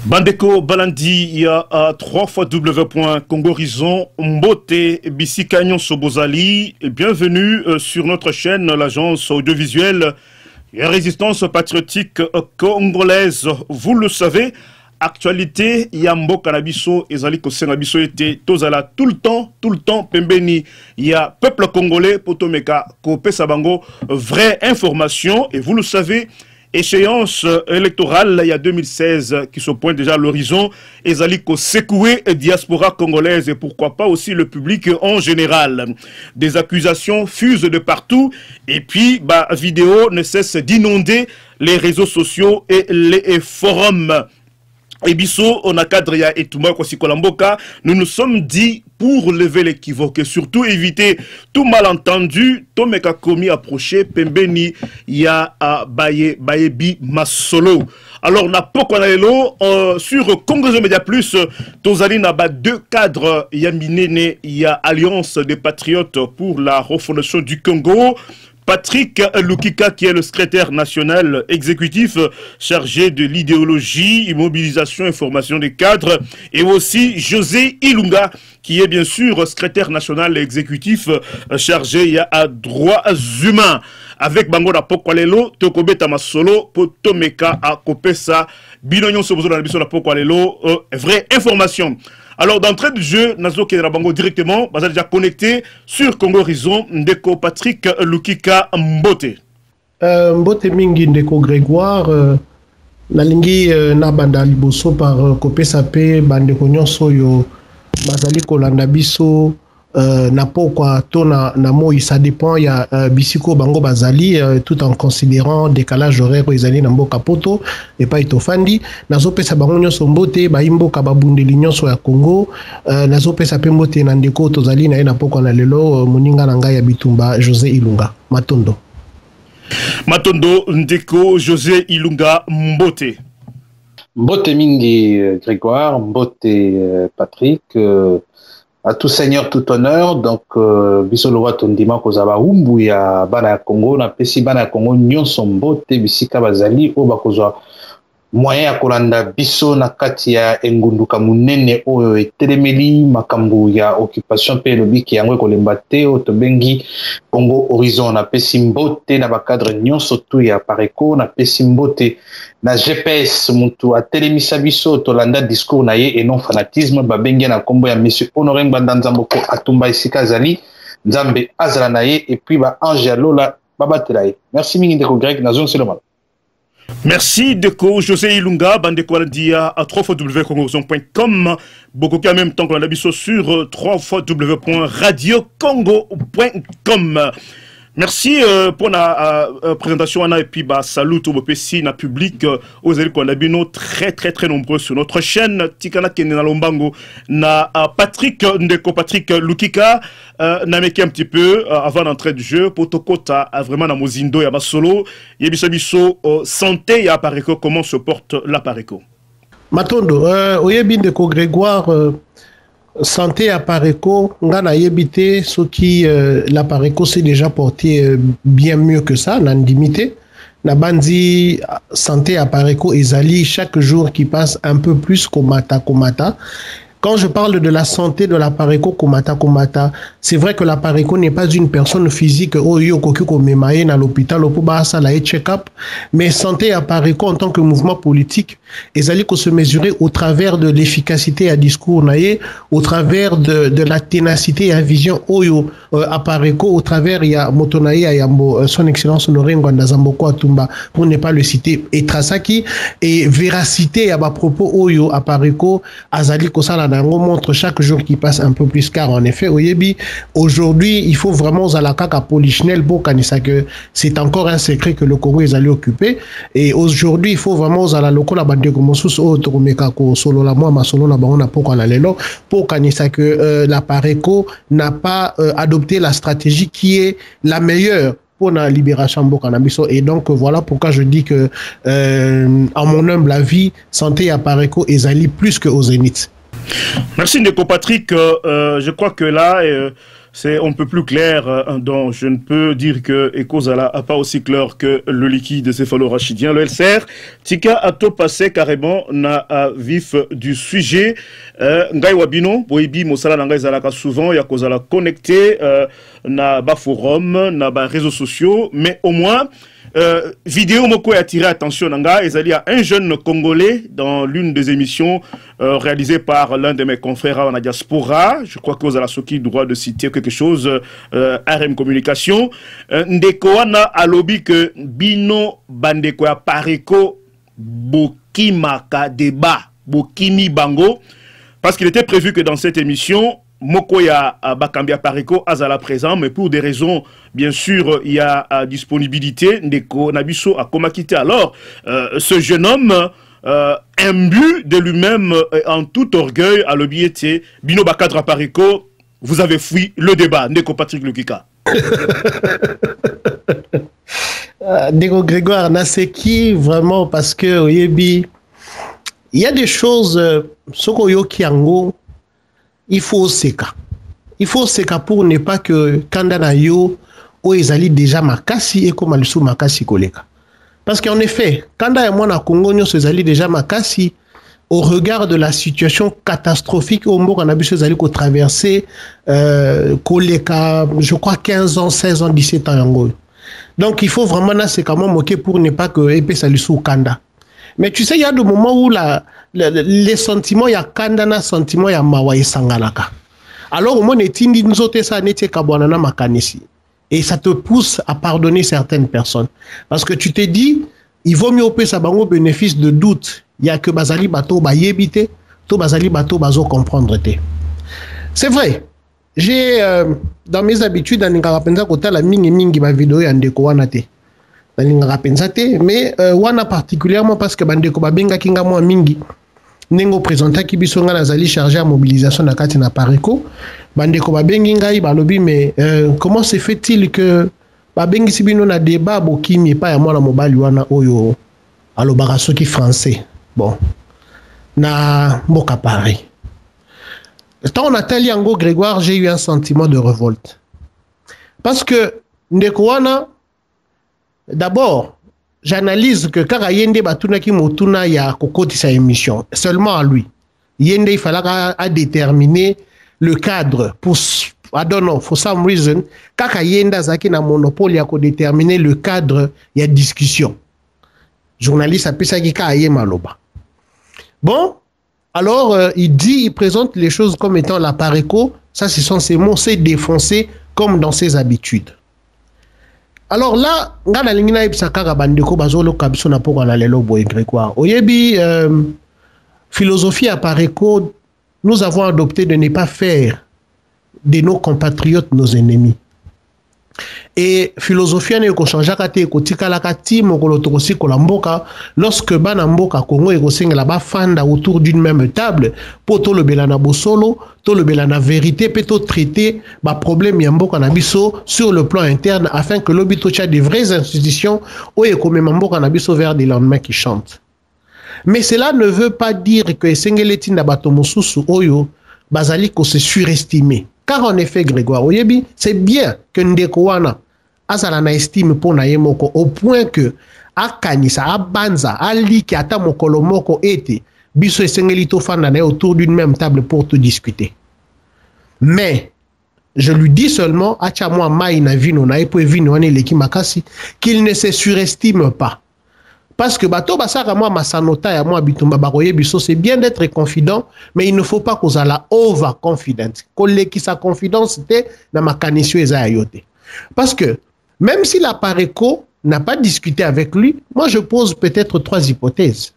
Bandeko Balandi, il y a 3 fois W.Congo Horizon, Mbote, Bissikagnon Sobozali, et bienvenue sur notre chaîne, l'agence audiovisuelle et résistance patriotique congolaise. Vous le savez, actualité, Yambo Kanabiso, Ezali Kosenabiso était Tozala tout le temps, Pembeni. Il y a peuple congolais, Potomeka, Kope Sabango, vraie information, et vous le savez, échéance électorale, il y a 2016 qui se pointe déjà à l'horizon. Ezali ko secoué diaspora congolaise et pourquoi pas aussi le public en général. Des accusations fusent de partout et puis vidéo ne cesse d'inonder les réseaux sociaux et les forums. Ebiso, on a cadre ya Etuma Kwasikolamboka, nous nous sommes dit pour lever l'équivoque et surtout éviter tout malentendu, Tomeka Komi approché, Pembeni, ya Bayebi Masolo. Alors, na Pokonalelo, sur Congo Media Plus, Tozali n'a pas deux cadres, Yaminene, ya Alliance des Patriotes pour la refondation du Congo. Patrick Lukika, qui est le secrétaire national exécutif chargé de l'idéologie, immobilisation et formation des cadres, et aussi José Ilunga, qui est bien sûr secrétaire national exécutif chargé à droits humains. Avec Bangola Pokwalelo, Tokobe Tamasolo, Potomeka Akopesa, Binonyon Sobozo dans la mission de Pokwalelo, vraie information. Alors, d'entrée de jeu, Nazo Kenrabango directement, vous déjà connecté sur Congo Horizon, Ndeko Patrick Lukika Mbote. Mbote Mingi Ndeko Grégoire, Nalingi Nabanda Liboso par Kopé Sapé, Bandeko Nyonso yo, Bazali Kolanda Biso, Napo kwa Tona Namo, ça dépend, il y a Bisiko Bango Bazali, tout en considérant décalage horaire aux années Nambo Kapoto, et pas Itofandi, Nazo Pesa Bango Nyonso Mbote, Baimbo Kababundeli Nyonso ya Congo, Nazo Pesa Pembote Nandeko Tozali na Napo kwa Nalelo, Moninga Nanga ya Bitumba, José Ilunga, Matondo. Matondo, Ndeko, José Ilunga, Mbote. Mbote Mingi Grégoire, Mbote Patrick, à tout seigneur, tout honneur. Donc, Bisolowa Tondima Kozaba Umbu ya Bana ya Congo, na Pesi Bana ya Congo, Nyonso Mbote, Bisika Bazali, Oba Kozwa, moyen ya Kolanda Biso, na kati ya Engunduka Munene, o Telemeli, Makambu ya Occupation Pelobi, ki yangwe kolembate, Otobengi, Congo Horizon, na Pesi Mbote, na bakadre Nyonso tu ya Pareko, na Pesi Mbote, na GPS mutu a Telemisa Biso, Tolanda discours na ye et non fanatisme, babengi na kombo ya Monsieur Honoré Bandanzamboko Atumba Isika Zali, Nzambe Azala na ye, et puis Ange Alola Babatelaye. Merci Mingi Ndeko Greg, na zone Selomal. Merci Deko, José Ilunga, Bandeko Aladia à www.congohorizon.com, beaucoup en même temps qu'on a biso sur www.radiocongo.com. Merci pour la présentation et puis salut au PC na public aux élèves qu'on a bino très nombreux sur notre chaîne Tikana Kenena Lombango na Patrick Ndeko Patrick Lukika na meki un petit peu avant d'entrer du jeu pour Tokota vraiment na Mozindo ya Masolo yebiso santé ya Pareko, comment se porte la Pareko? Matondo oyebi Ndeko Grégoire, santé à Pareko, ngana yebite, ce qui la Pareko s'est déjà porté bien mieux que ça, l'indimité. Na bandi santé à Pareko ezali chaque jour qui passe un peu plus komata. Quand je parle de la santé de la Pareko komata, c'est vrai que la Pareko n'est pas une personne physique à l'hôpital check-up, mais santé à Pareko en tant que mouvement politique, ezali ko se mesurer au travers de l'efficacité à discours naé, au travers de la ténacité et la vision oyo à Pareko, au travers ya Motonaye Ayambo, son excellence Honoré Ngwandazamboko Atumba, pour ne pas le citer, et Trasaki, et véracité à ma propos oyo à Pareko, azali kosala montre chaque jour qui passe un peu plus, car en effet oyebi aujourd'hui il faut vraiment zalakaka polichinel pour kanisa que c'est encore un secret que le Congo est allé occuper, et aujourd'hui il faut vraiment zala lokola bandeko mosusu o tokomeka ko solo la moi masolo na bango na poko na lelo pour kanisa que la Pareko n'a pas adopté la stratégie qui est la meilleure pour la libération de Bokanamiso. Et donc voilà pourquoi je dis que en mon humble avis, santé à Pareko ezali plus que au Zénith. Merci Ndeko Patrick. Je crois que là, c'est un peu plus clair, donc je ne peux dire que Ekozala n'a pas aussi clair que le liquide céphalorachidien, le LCR. Tika a tout passé carrément na vif du sujet. Ngai wabino, boibi mosala na ngai zalaka souvent, ya kozala connecté na ba forum, na ba réseaux sociaux, mais au moins vidéo moko a attiré attention nanga. Il y a un jeune Congolais dans l'une des émissions réalisées par l'un de mes confrères en diaspora. Je crois que vous avez ce droit de citer quelque chose. RM Communication. Ndekoana a lobby que Bino Bandeko ya Pareko Bokimaka débat Bokimi Bango, parce qu'il était prévu que dans cette émission Mokoya Bakambia Pareko azala présent, mais pour des raisons, bien sûr, il y a disponibilité. Ndeko Nabiso a Komakité. Alors, ce jeune homme, imbu de lui-même, en tout orgueil, à l'obéité, Bino Bakadra Pareko, vous avez fui le débat. Ndeko Patrick Lukika. Ndeko Grégoire Naseki, vraiment, parce que, Oyebi, il y a des choses, Sokoyo Kiango, il faut seka. Il faut seka pour ne pas que Kandana yo ou ezali déjà makasi et comme alisu makasi koleka. Parce qu'en effet, Kanda et moi na Congo nyo ezali déjà makasi au regard de la situation catastrophique au Mboka na biso ezali ko traverser koleka, je crois 15 ans, 16 ans, 17 ans yango. Donc il faut vraiment na seka mo moquer pour ne pas que épée salisu Kanda. Mais tu sais, il y a des moments où les sentiments, il y a kandana sentiments, il y a mawa et sangalaka. Alors, au moins, et ça te pousse à pardonner certaines personnes. Parce que tu te dis, il vaut mieux opérer ça au bénéfice de doute. Il y a que Bazali Bato ba yébité, to Bazali Bato bazo comprendre. C'est vrai. J'ai, dans mes habitudes, dans la mingi ma vidéo en décoanate. Mais wana particulièrement parce que bandeko babenga kinga moi mingi nengo présenta ki biso nga nazali chargé à mobilisation na kati na Pareko bandeko babengi ngai balobi mais comment se fait-il que babengi sibino na débat bokimi pa ya mwana mobali wana oyo alobaka soki français bon na mboka Paris. Quand on a tali yango Grégoire, j'ai eu un sentiment de révolte parce que ndeko wana d'abord, j'analyse que quand Yende Batunaki Motuna ya kokoti sa émission, seulement à lui. Yende, il fallait déterminer le cadre pour, I don't know, for some reason, quand Yende Zaki na monopole ya ko déterminer le cadre, il y a discussion. Journaliste a pu s'agir maloba. Bon, alors il présente les choses comme étant la Pareko, ça ce sont ses mots, c'est défoncé comme dans ses habitudes. Alors là, ngana lingina ibisakaka bandeko bazolo kabiso na poko na lelo boy Grégoire. Oyebi philosophie à Pareko, nous avons adopté de ne pas faire de nos compatriotes nos ennemis. Et philosophie ne ko chanja kate ko tikala kati mokolo tokosi ko lamboka lorsque bana mboka Congo eko sengela ba fanda autour d'une même table pour to le belana bosolo to le belana vérité peut to traiter ba problème ya mboka na biso sur le plan interne afin que l'obito tcha des vraies institutions o eko mema mboka na biso vers des lendemains qui chantent. Mais cela ne veut pas dire que sengeleti na bato mosusu oyo bazali ko se surestimer. Car en effet, Grégoire Oyebi, c'est bien que Ndekowana azala na estime pour na yemoko au point que akanisa abanza aliki ata mokolo moko ete biso esengeli to fanda na autour d'une même table pour te discuter. Mais je lui dis seulement acha moi mai na vino na epo vino ane leki makasi qu'il ne se surestime pas. Parce que bato basaka moi masanota ya moi bitumba bakoye biso c'est bien d'être confident mais il ne faut pas qu'on la over confident. Koleki sa confidence te na makanisio eza yote. Parce que même si la Pareko n'a pas discuté avec lui, moi je pose peut-être 3 hypothèses.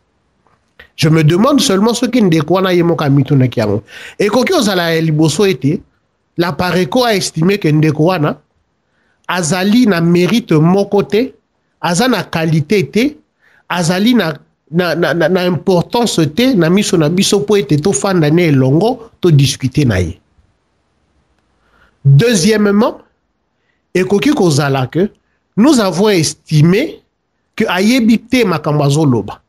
Je me demande seulement ce qui ndekwana yemoka mituna kiamo. Et koki ozala liboso ete la Pareko a estimé que ndekwana azali na mérite moko te, azana qualité te, azali na importance te na miso na biso po ete to fanda ne longo to discuter na ye. Deuxièmement, ekoki kozala que nous avons estimé que ayebite makambazo loba.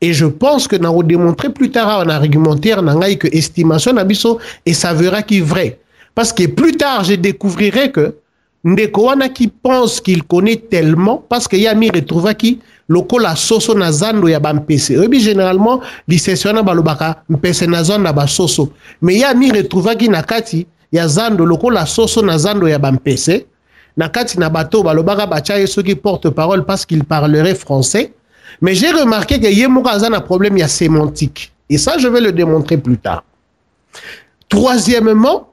Et je pense que nous allons démontrer plus tard en argumentaire que estimation na biso et s'avérera qui est vrai. Parce que plus tard, je découvrirai que ndeko wana qui pense qu'il connaît tellement, parce qu'il y a mis retrouva qui lokola soso na zando ya bampese. Ebi généralement, l'issessiona balobaka mpese na zando na basoso. Mais il y a mis retrouva qui na kati ya zando lokola soso na zando ya bampese. Na kati na bato balobaka bacha ceux qui portent parole parce qu'ils parleraient français. Mais j'ai remarqué que yemoka a un problème, il y a sémantique. Et ça, je vais le démontrer plus tard. Troisièmement,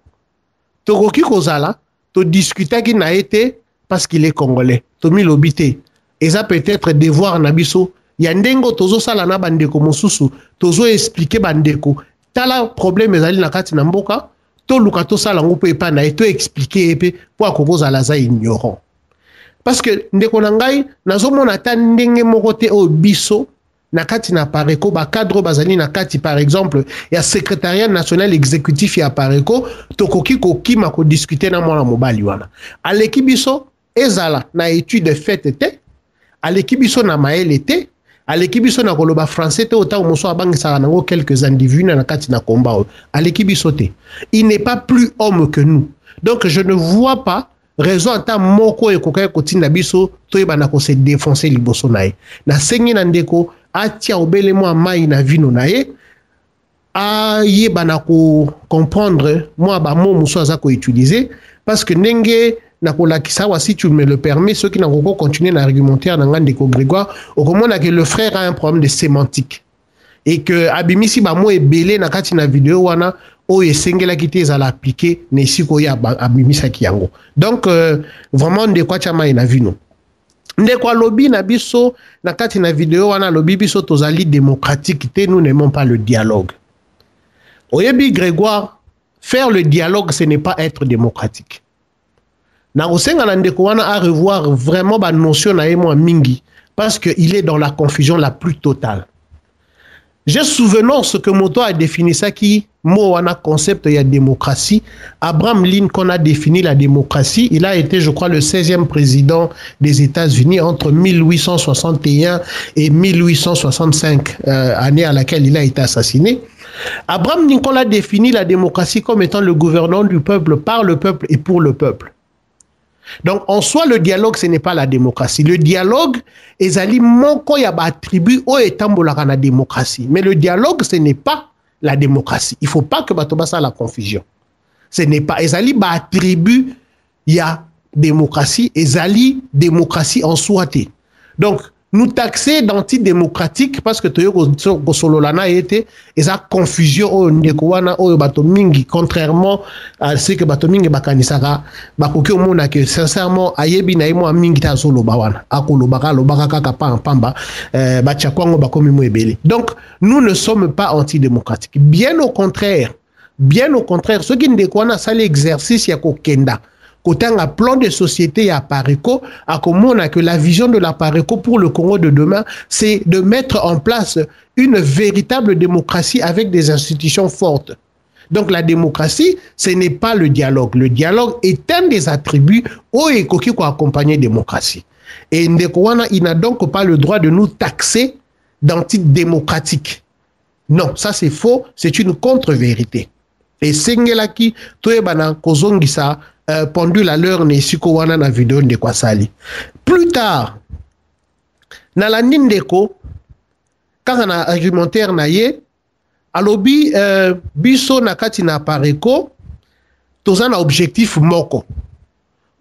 Toroki Kozala, tu discutais qu'il n'a été parce qu'il est congolais. Tu mis l'obité. Et ça peut-être devoir Nabiso. Il y a ndengo tozo sala na bandeko mosusu. Tozo expliquer bandeko. Tala problème ezali na kati na mboka. To lukato sala ngopo epa na eto expliquer epe pour Kozala za ignorant. Parce que ndeko nangai nazomona ta ndenge moko te o biso na kati na pareko ba cadre bazali na kati par exemple ya secrétariat national exécutif ya pareko tokoki kokima ko discuter na mwana mobali wana aleki biso ezala na étude faite te aleki biso na maele te aleki biso na koloba français te ota moso abangisa nango quelques individus na kati na combat aleki biso te il n'est pas plus homme que nous donc je ne vois pas raison ata moko ekoka kotinda biso toyeba ko se défoncer liboso nae na sengi na ndeko atia obele moi mai na vino nae a yeba na ko comprendre moi ba mot muso aza ko utiliser parce que ndenge na ko lakisa wa si tu me le permets ceux qui n'ont pas continuer na argumentaire na ndeko Grégoire au comment que le frère a un problème de sémantique et que abimisi ba mot ebele na kati na vidéo wana o esengela kite ezala appliquer ne siko ya abimisa kiyango donc vraiment ndeko chama ina vino ndeko lobby na biso na kati na vidéo wana lobby biso tozali démocratique te nous n'aimons pas le dialogue oyebi Grégoire faire le dialogue ce n'est pas être démocratique na osenga na ndeko wana à revoir vraiment ba notion na emo mingi parce que il est dans la confusion la plus totale. J'ai souvenance que Moto a défini ça qui, mot on a concept, il y a démocratie. Abraham Lincoln a défini la démocratie. Il a été, je crois, le 16e président des États-Unis entre 1861 et 1865, année à laquelle il a été assassiné. Abraham Lincoln a défini la démocratie comme étant le gouvernement du peuple, par le peuple et pour le peuple. Donc, en soi, le dialogue, ce n'est pas la démocratie. Le dialogue, ezali moko ya ba attribut o etambolaka na démocratie. Mais le dialogue, ce n'est pas la démocratie. Il ne faut pas que batoba ça la confusion. Ce n'est pas ezali ba attribut ya démocratie, ezali démocratie en soi. Donc, nous taxer d'antidémocratique parce que toyo gosololana été eza confusion o ndekowana o bato mingi contrairement à ce que bato mingi bakanisaka bakoki omona que sincèrement ayebi na imo mingi ta solo bawana akolobaka lobaka kaka pamba bachakwango bakomi mo ebele. Donc nous ne sommes pas antidémocratiques, bien au contraire ce qui ndekwana ça l'exercice ya kokenda côté un plan de société à Pareco, à comment on a que la vision de la Pareco pour le Congo de demain, c'est de mettre en place une véritable démocratie avec des institutions fortes. Donc la démocratie, ce n'est pas le dialogue. Le dialogue est un des attributs au ekoki ko accompagner démocratie. Et Ndekouana, il n'a donc pas le droit de nous taxer d'antidémocratique. Non, ça c'est faux, c'est une contre-vérité. Et Sengelaki, Toebana, Kozongisa, pendule à l'heure ne siko wana na vidéo de Kwasali. Plus tard, na la Nindeko, quand on a argumentaire na ye, alobi biso na kati na Pareco, tozan na objectif moko.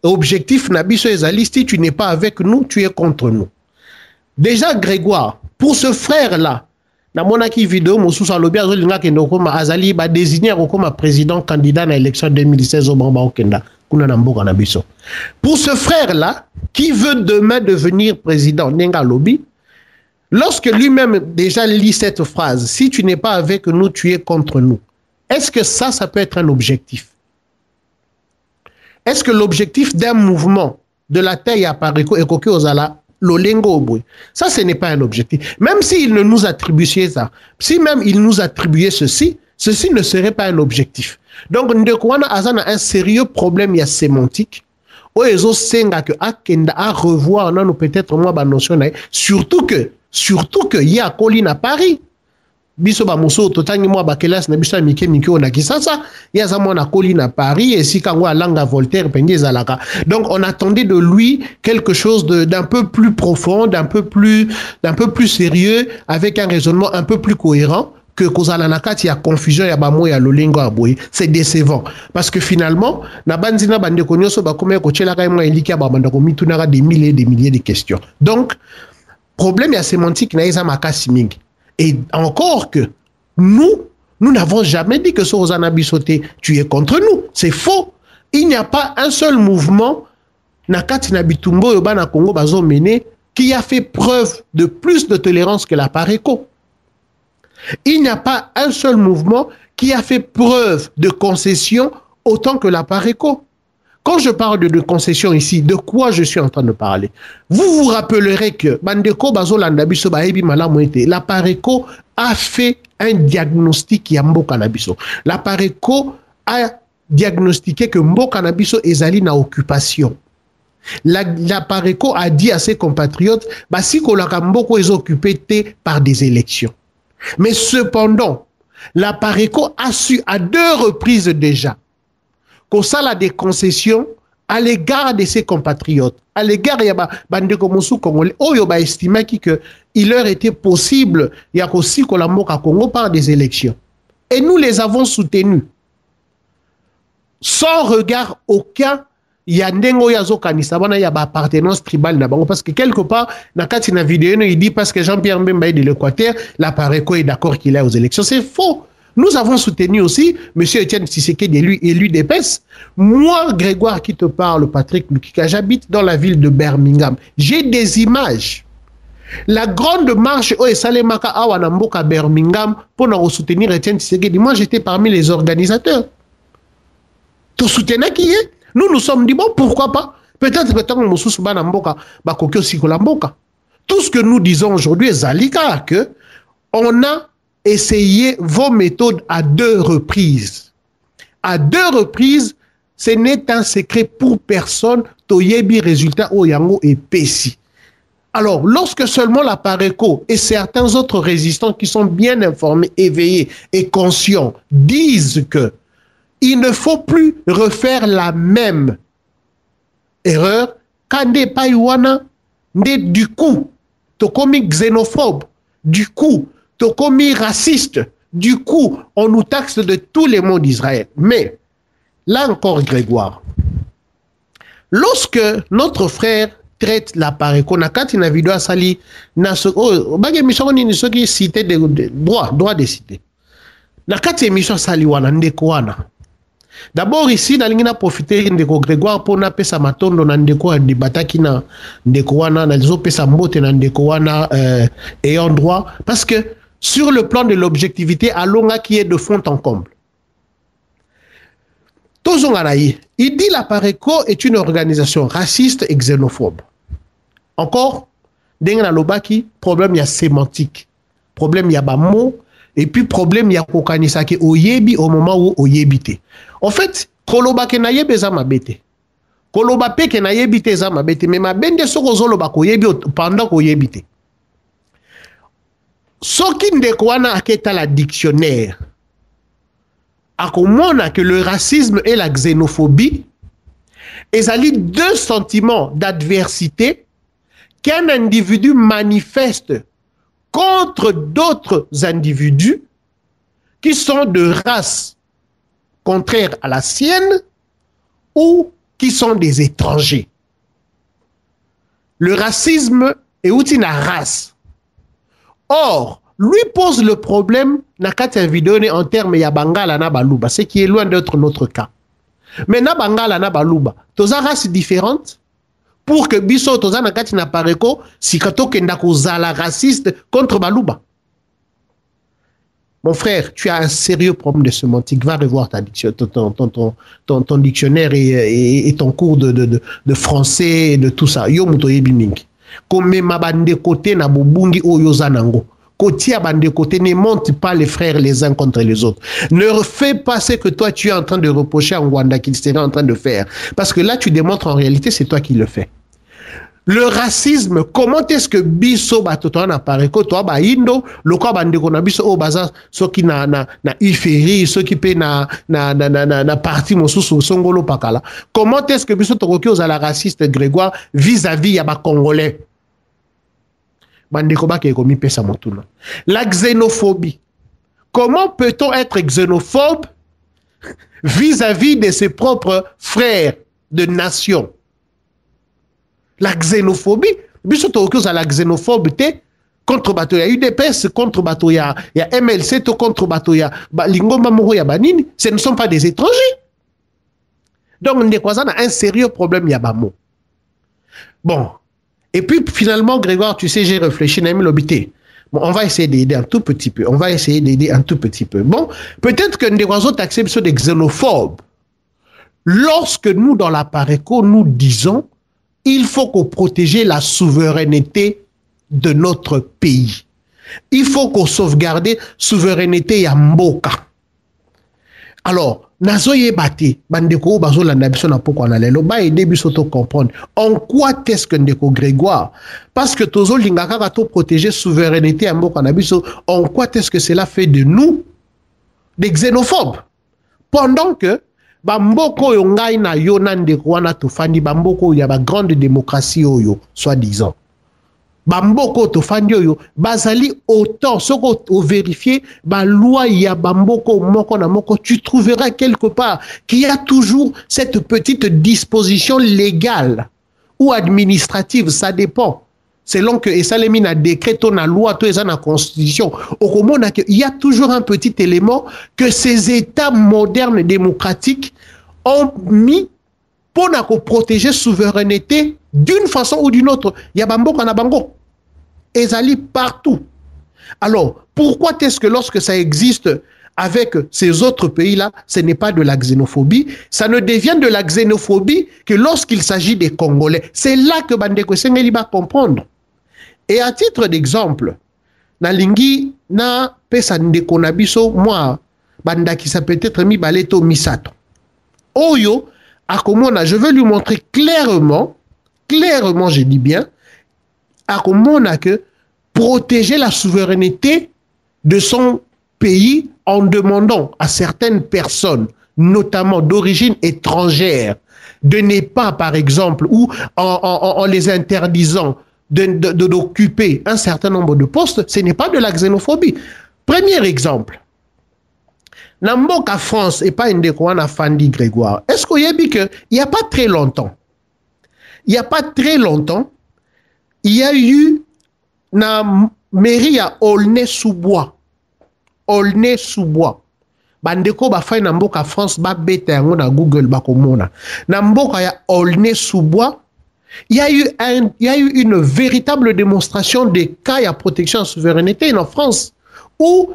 Objectif na biso ezali, si tu n'es pas avec nous, tu es contre nous. Déjà Grégoire, pour ce frère-là, na monaki vidéo mosusu alobi azolinga kendo koma azali ba désigner comme président candidat na élection 2016 au Bamba Okenda kuna na mboka na biso. Pour ce frère là qui veut demain devenir président nenga lobby, lorsque lui-même déjà lit cette phrase, si tu n'es pas avec nous, tu es contre nous. Est-ce que ça peut être un objectif? Est-ce que l'objectif d'un mouvement de la taille à Pareco et Koki Ozala ça, ce n'est pas un objectif. Même s'il ne nous attribuait ça, si même il nous attribuait ceci ne serait pas un objectif. Donc, Ndekouana a un sérieux problème sémantique. Oezo senga que akenda à revoir non peut-être moi ba notion surtout que y a Colline à Paris. biso ba moso totangi moi ba kelas na biso mike on a kisasa ya za mona koli na Paris et si kango alanga Voltaire penge zalaka. Donc on attendait de lui quelque chose d'un peu plus profond, d'un peu plus sérieux, avec un raisonnement un peu plus cohérent que kozala na kati ya confusion ya bamo ya lolingo aboyi. C'est décevant parce que finalement na banzina bande ko nyoso ba komé ko tshela ka moi eliki ya ba banda ko mitunaka des milliers de questions. Donc problème ya sémantique na eza makasi mingi. Et encore que nous n'avons jamais dit que Sorozana Bissoté, tu es contre nous. C'est faux. Il n'y a pas un seul mouvement Nakati Nabitumbo Yobana Congo Bazo Mené qui a fait preuve de plus de tolérance que la Pareco. Il n'y a pas un seul mouvement qui a fait preuve de concession autant que la Pareco. Quand je parle de concession ici, de quoi je suis en train de parler? Vous vous rappellerez que Bandeko Bazolanda Biso Baebi Malamoete, la Pareco a fait un diagnostic qui a Mboka Nabiso. La Pareco a diagnostiqué que Mboka Nabiso ezali na occupation. La Pareco a dit à ses compatriotes, si Kolaka Mboko est occupé par des élections. Mais cependant, la Pareco a su à 2 reprises déjà qu'on a des concessions à l'égard de ses compatriotes, à l'égard de Bandeko Moussou Congolais, Oyo ba estimé qu'il leur était possible, il y a aussi Kolamoka Congo par des élections. Et nous les avons soutenus. Sans regard aucun, il y a Ndengo Yazo Kanisabana, il y a appartenance tribale parce que quelque part, dans la vidéo, il dit parce que Jean-Pierre Mbemba est de l'Équateur, la Pareco est d'accord qu'il est aux élections. C'est faux. Nous avons soutenu aussi M. Etienne Tshisekedi, élu d'EPES. Moi, Grégoire, qui te parle, Patrick Lukika, j'habite dans la ville de Birmingham. J'ai des images. La grande marche au Salemaka Awanamboka Birmingham pour nous soutenir Etienne Tshisekedi. Moi, j'étais parmi les organisateurs. Tu soutiens qui est? Nous sommes dit, bon, pourquoi pas? Peut-être que nous sommes tout ce que nous disons aujourd'hui, Zalika, que on a essayez vos méthodes à 2 reprises. À 2 reprises, ce n'est un secret pour personne. Toyebi résultat Oyango et Pessi. Alors, lorsque seulement la Pareco et certains autres résistants qui sont bien informés, éveillés et conscients disent que il ne faut plus refaire la même erreur, Kande Paiwana, du coup, Tokomi xénophobe, du coup, Tokomi raciste. Du coup, on nous taxe de tous les mots d'Israël. Mais, là encore, Grégoire, lorsque notre frère traite la Pareco, nakati na vidéo sali, na so, bagé mission ni soki cité de droit de citer. Nakati émission sali wana ndeko wana. D'abord ici, na lingina profiter ndeko Grégoire pour na pesa matondo na ndeko de bataki na ndeko wana na zo pesa mbote na ndeko wana ayant droit parce que sur le plan de l'objectivité, Alonga qui est de fond en comble. Tozonganaï, il dit la Pareco est une organisation raciste et xénophobe. Encore, Dengana Lobaki, problème il y a sémantique, problème il y a mot, et puis problème il y a kokanisaki oyebi au moment où oyebite. En fait, kolobake na yebe za mabete. Kolobape ke na yebite za mabete, mais ma bende soko zoloba koyebi pendant koyebite. Soki ndeko wana aketa la dictionnaire akomona que le racisme et la xénophobie ezali 2 sentiments d'adversité qu'un individu manifeste contre d'autres individus qui sont de race contraire à la sienne ou qui sont des étrangers. Le racisme est outil na race. Or, lui pose le problème nakati vidéo en termes ya bangala na baluba, ce qui est loin d'être notre cas. Mais na bangala na baluba, toza race différente pour que biso toza nakati na Pareco si kato kenda kozala raciste contre baluba. Mon frère, tu as un sérieux problème de sémantique. Va revoir ta ton dictionnaire et ton cours de français et de tout ça. Yo mutoye bimingi. Comme ma bande côté na bubungi o yozanango. Kotia bande côté ne monte pas les frères les uns contre les autres. Ne fais pas ce que toi tu es en train de reprocher à Rwanda qu'il serait en train de faire. Parce que là tu démontres en réalité c'est toi qui le fais. Le racisme, comment est-ce que biso batoto na pareko to ba indo loko bandeko na biso o baza soki na iferi soki pe na parti mosusu songolo pakala. Comment est-ce que biso tokoki ozala raciste Grégoire vis-à-vis ya ba congolais? Bandeko ba ke komi pesa motuna. La xénophobie. Comment peut-on être xénophobe vis-à-vis de ses propres frères de nation? La xénophobie, biso tokoki la xénophobie contre bato ya UDPS, contre bato ya MLC, contre bato ya lingomba moko ya banini, ce ne sont pas des étrangers. Donc on a un sérieux problème ya bamo. Bon, et puis finalement Grégoire, tu sais, j'ai réfléchi, bon, on va essayer d'aider un tout petit peu. Bon, peut-être que Ndekwazo t'accepte sur des xénophobes. Lorsque nous, dans la Pareco, nous disons il faut qu'on protège la souveraineté de notre pays. Il faut qu'on sauvegarde la souveraineté ya mboka. Alors, nazoye bate, bandeko bazo la nabiso na poko na lelo, ba aider biso to comprendre en quoi est-ce que Ndeko Grégoire, parce que tozo lingaka ka to protéger souveraineté ya mboka na biso, en quoi est-ce que cela fait de nous des xénophobes? Pendant que bamboko yo ngai na yo na ndeko wana tofandi bamboko ya ba grande démocratie oyo soi-disant bamboko tofandi oyo bazali autant soko au vérifier ba loi ya bamboko moko na moko, tu trouveras quelque part qu'il y a toujours cette petite disposition légale ou administrative, ça dépend selon que esalemi na décret to na loi to eza na constitution. Il y a toujours un petit élément que ces États modernes démocratiques ont mis pour protéger souveraineté d'une façon ou d'une autre. Il y a bamboka na bango. Ezali partout. Alors, pourquoi est-ce que lorsque ça existe avec ces autres pays-là, ce n'est pas de la xénophobie? Ça ne devient de la xénophobie que lorsqu'il s'agit des Congolais. C'est là que Bandeko Sengeli va comprendre. Et à titre d'exemple, na lingi na pesa ndeko na biso moi banda qui s'appelle peut-être mi baleto misato. Oyo akomona, je veux lui montrer clairement je dis bien, akomona que protéger la souveraineté de son pays en demandant à certaines personnes, notamment d'origine étrangère, de ne pas, par exemple, ou en les interdisant d'occuper un certain nombre de postes, ce n'est pas de la xénophobie. Premier exemple, Namboka France et pas Ndekwana Fandi Grégoire. Est-ce qu'il y a dit qu'il n'y a pas très longtemps, il y a eu na mairie à Aulnay-sous-Bois. Bandeko ba fay Namboka France ba bete yango na Google ba komona. Namboka ya Aulnay-sous-Bois, il y a eu une véritable démonstration des cas à protection de souveraineté en France où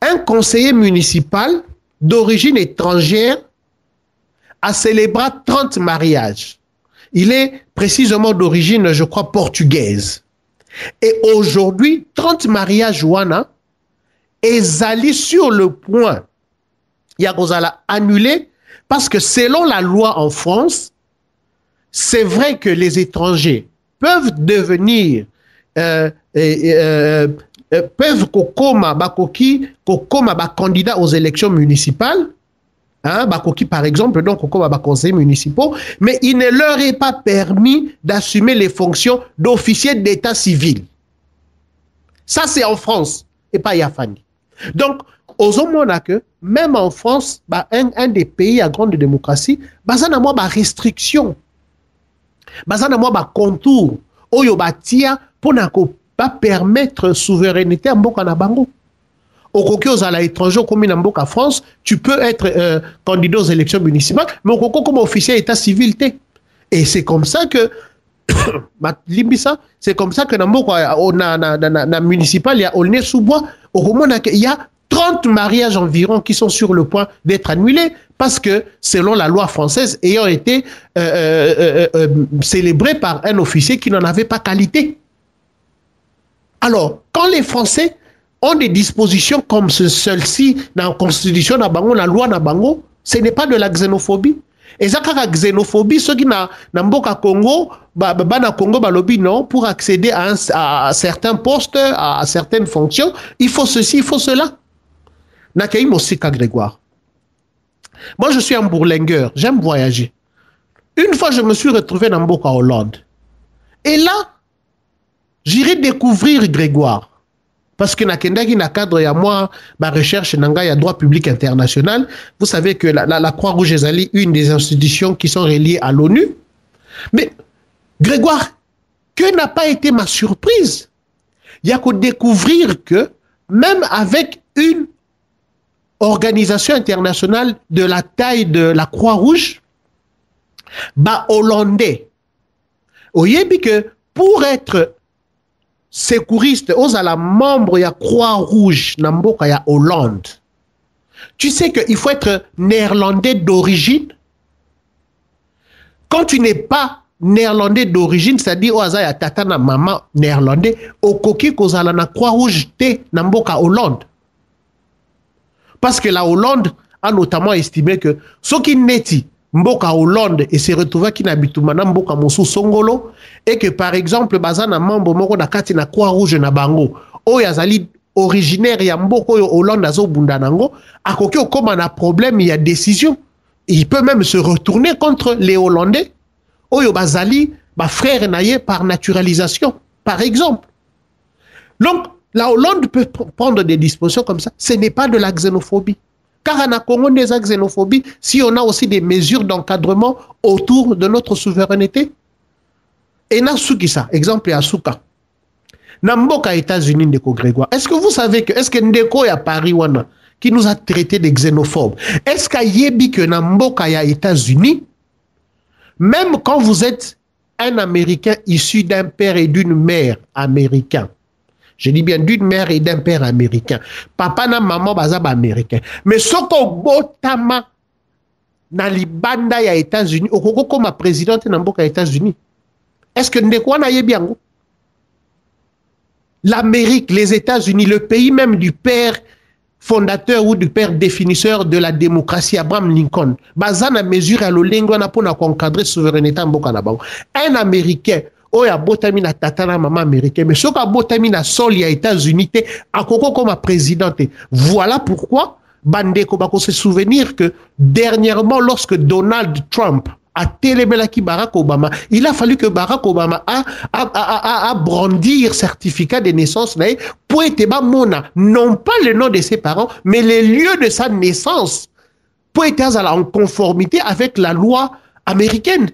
un conseiller municipal d'origine étrangère a célébré 30 mariages. Il est précisément d'origine, je crois, portugaise. Et aujourd'hui, 30 mariages wana ezali sur le point. Il y a annulé parce que selon la loi en France, c'est vrai que les étrangers peuvent devenir peuvent kokoma candidat aux élections municipales, hein, bakoki par exemple, donc kokoma conseillers municipaux, mais il ne leur est pas permis d'assumer les fonctions d'officier d'état civil. Ça c'est en France et pas Yafani. Donc osomona que même en France, un des pays à grande démocratie, bazana moi restriction, bazana moi contour, oyo batia pour pas permettre souveraineté à Mboka na bango. Au Koko aux l'étranger comme en Mboka France, tu peux être candidat aux élections municipales, mais au Koko comme officier état civil. Et c'est comme ça que c'est comme ça que dans Mboka na municipal il y a Aulnay-sous-Bois, il y a 30 mariages environ qui sont sur le point d'être annulés parce que selon la loi française ayant été célébrés par un officier qui n'en avait pas qualité. Alors, quand les Français ont des dispositions comme celle-ci dans la Constitution, dans la loi, ce n'est pas de la xénophobie. Et ça, la xénophobie, ceux qui na mboka Congo, na Congo, balobi non, pour accéder à certains postes, à certaines fonctions, il faut ceci, il faut cela. Nakaï Mosika Grégoire. Moi, je suis un bourlingueur, j'aime voyager. Une fois, je me suis retrouvé dans mboka Hollande. Et là, j'irai découvrir Grégoire. Parce que dans le cadre, il y a moi, ma recherche, il y a droit public international. Vous savez que la Croix-Rouge est une des institutions qui sont reliées à l'ONU. Mais, Grégoire, que n'a pas été ma surprise? Il y a qu'à découvrir que, même avec une organisation internationale de la taille de la Croix-Rouge, Hollandais, vous voyez que pour être secouriste, aux à la membre, il y a Croix-Rouge, Namboka, il y a Hollande. Tu sais qu'il faut être néerlandais d'origine. Quand tu n'es pas néerlandais d'origine, c'est-à-dire, au hasard, il y a tata na maman néerlandais, au coquille, qu'aux à la Croix-Rouge, te Namboka, Hollande. Parce que la Hollande a notamment estimé que ce qui n'est Mboka Hollande et se retrouva qui n'habite maintenant Mboka Moussou Songolo et que par exemple bazana mambo moko na kati na Croix-Rouge na bango o yazali originaire ya Mboka Hollande azo bunda nango akoki okoma na problème il y a décision il peut même se retourner contre les Hollandais oyo bazali ba frère naye par naturalisation par exemple. Donc la Hollande peut prendre des dispositions comme ça, ce n'est pas de la xénophobie. Car en Congo, des xénophobie, si on a aussi des mesures d'encadrement autour de notre souveraineté. Et na ça, exemple à Souka. Namboka États-Unis Ndeko Grégoire. Est-ce que vous savez que, est-ce que Ndeko ya Paris wana, qui nous a traité de xénophobes, est-ce qu'il y a dit que Namboka ya États-Unis, même quand vous êtes un Américain issu d'un père et d'une mère américain, je dis bien d'une mère et d'un père américain. Papa na maman bazaba américain. Mais ce qu'on botama na libanda ya États-Unis, okoko comme présidente na mboka États-Unis. Est-ce que ndeko na yebiango? L'Amérique, les États-Unis, le pays même du père fondateur ou du père définisseur de la démocratie, Abraham Lincoln, bazana mesure à l'olengo na pona encadrer souveraineté mboka na bango. Un Américain oya botami na tata na maman américain mais soka botami na sol ya États-Unis te akoko comme présidente. Voilà pourquoi bandeko bako se souvenir que dernièrement lorsque Donald Trump a télémelaki Barack Obama, il a fallu que Barack Obama a brandir certificat de naissance pour être mona non pas le nom de ses parents mais les lieux de sa naissance pour être en conformité avec la loi américaine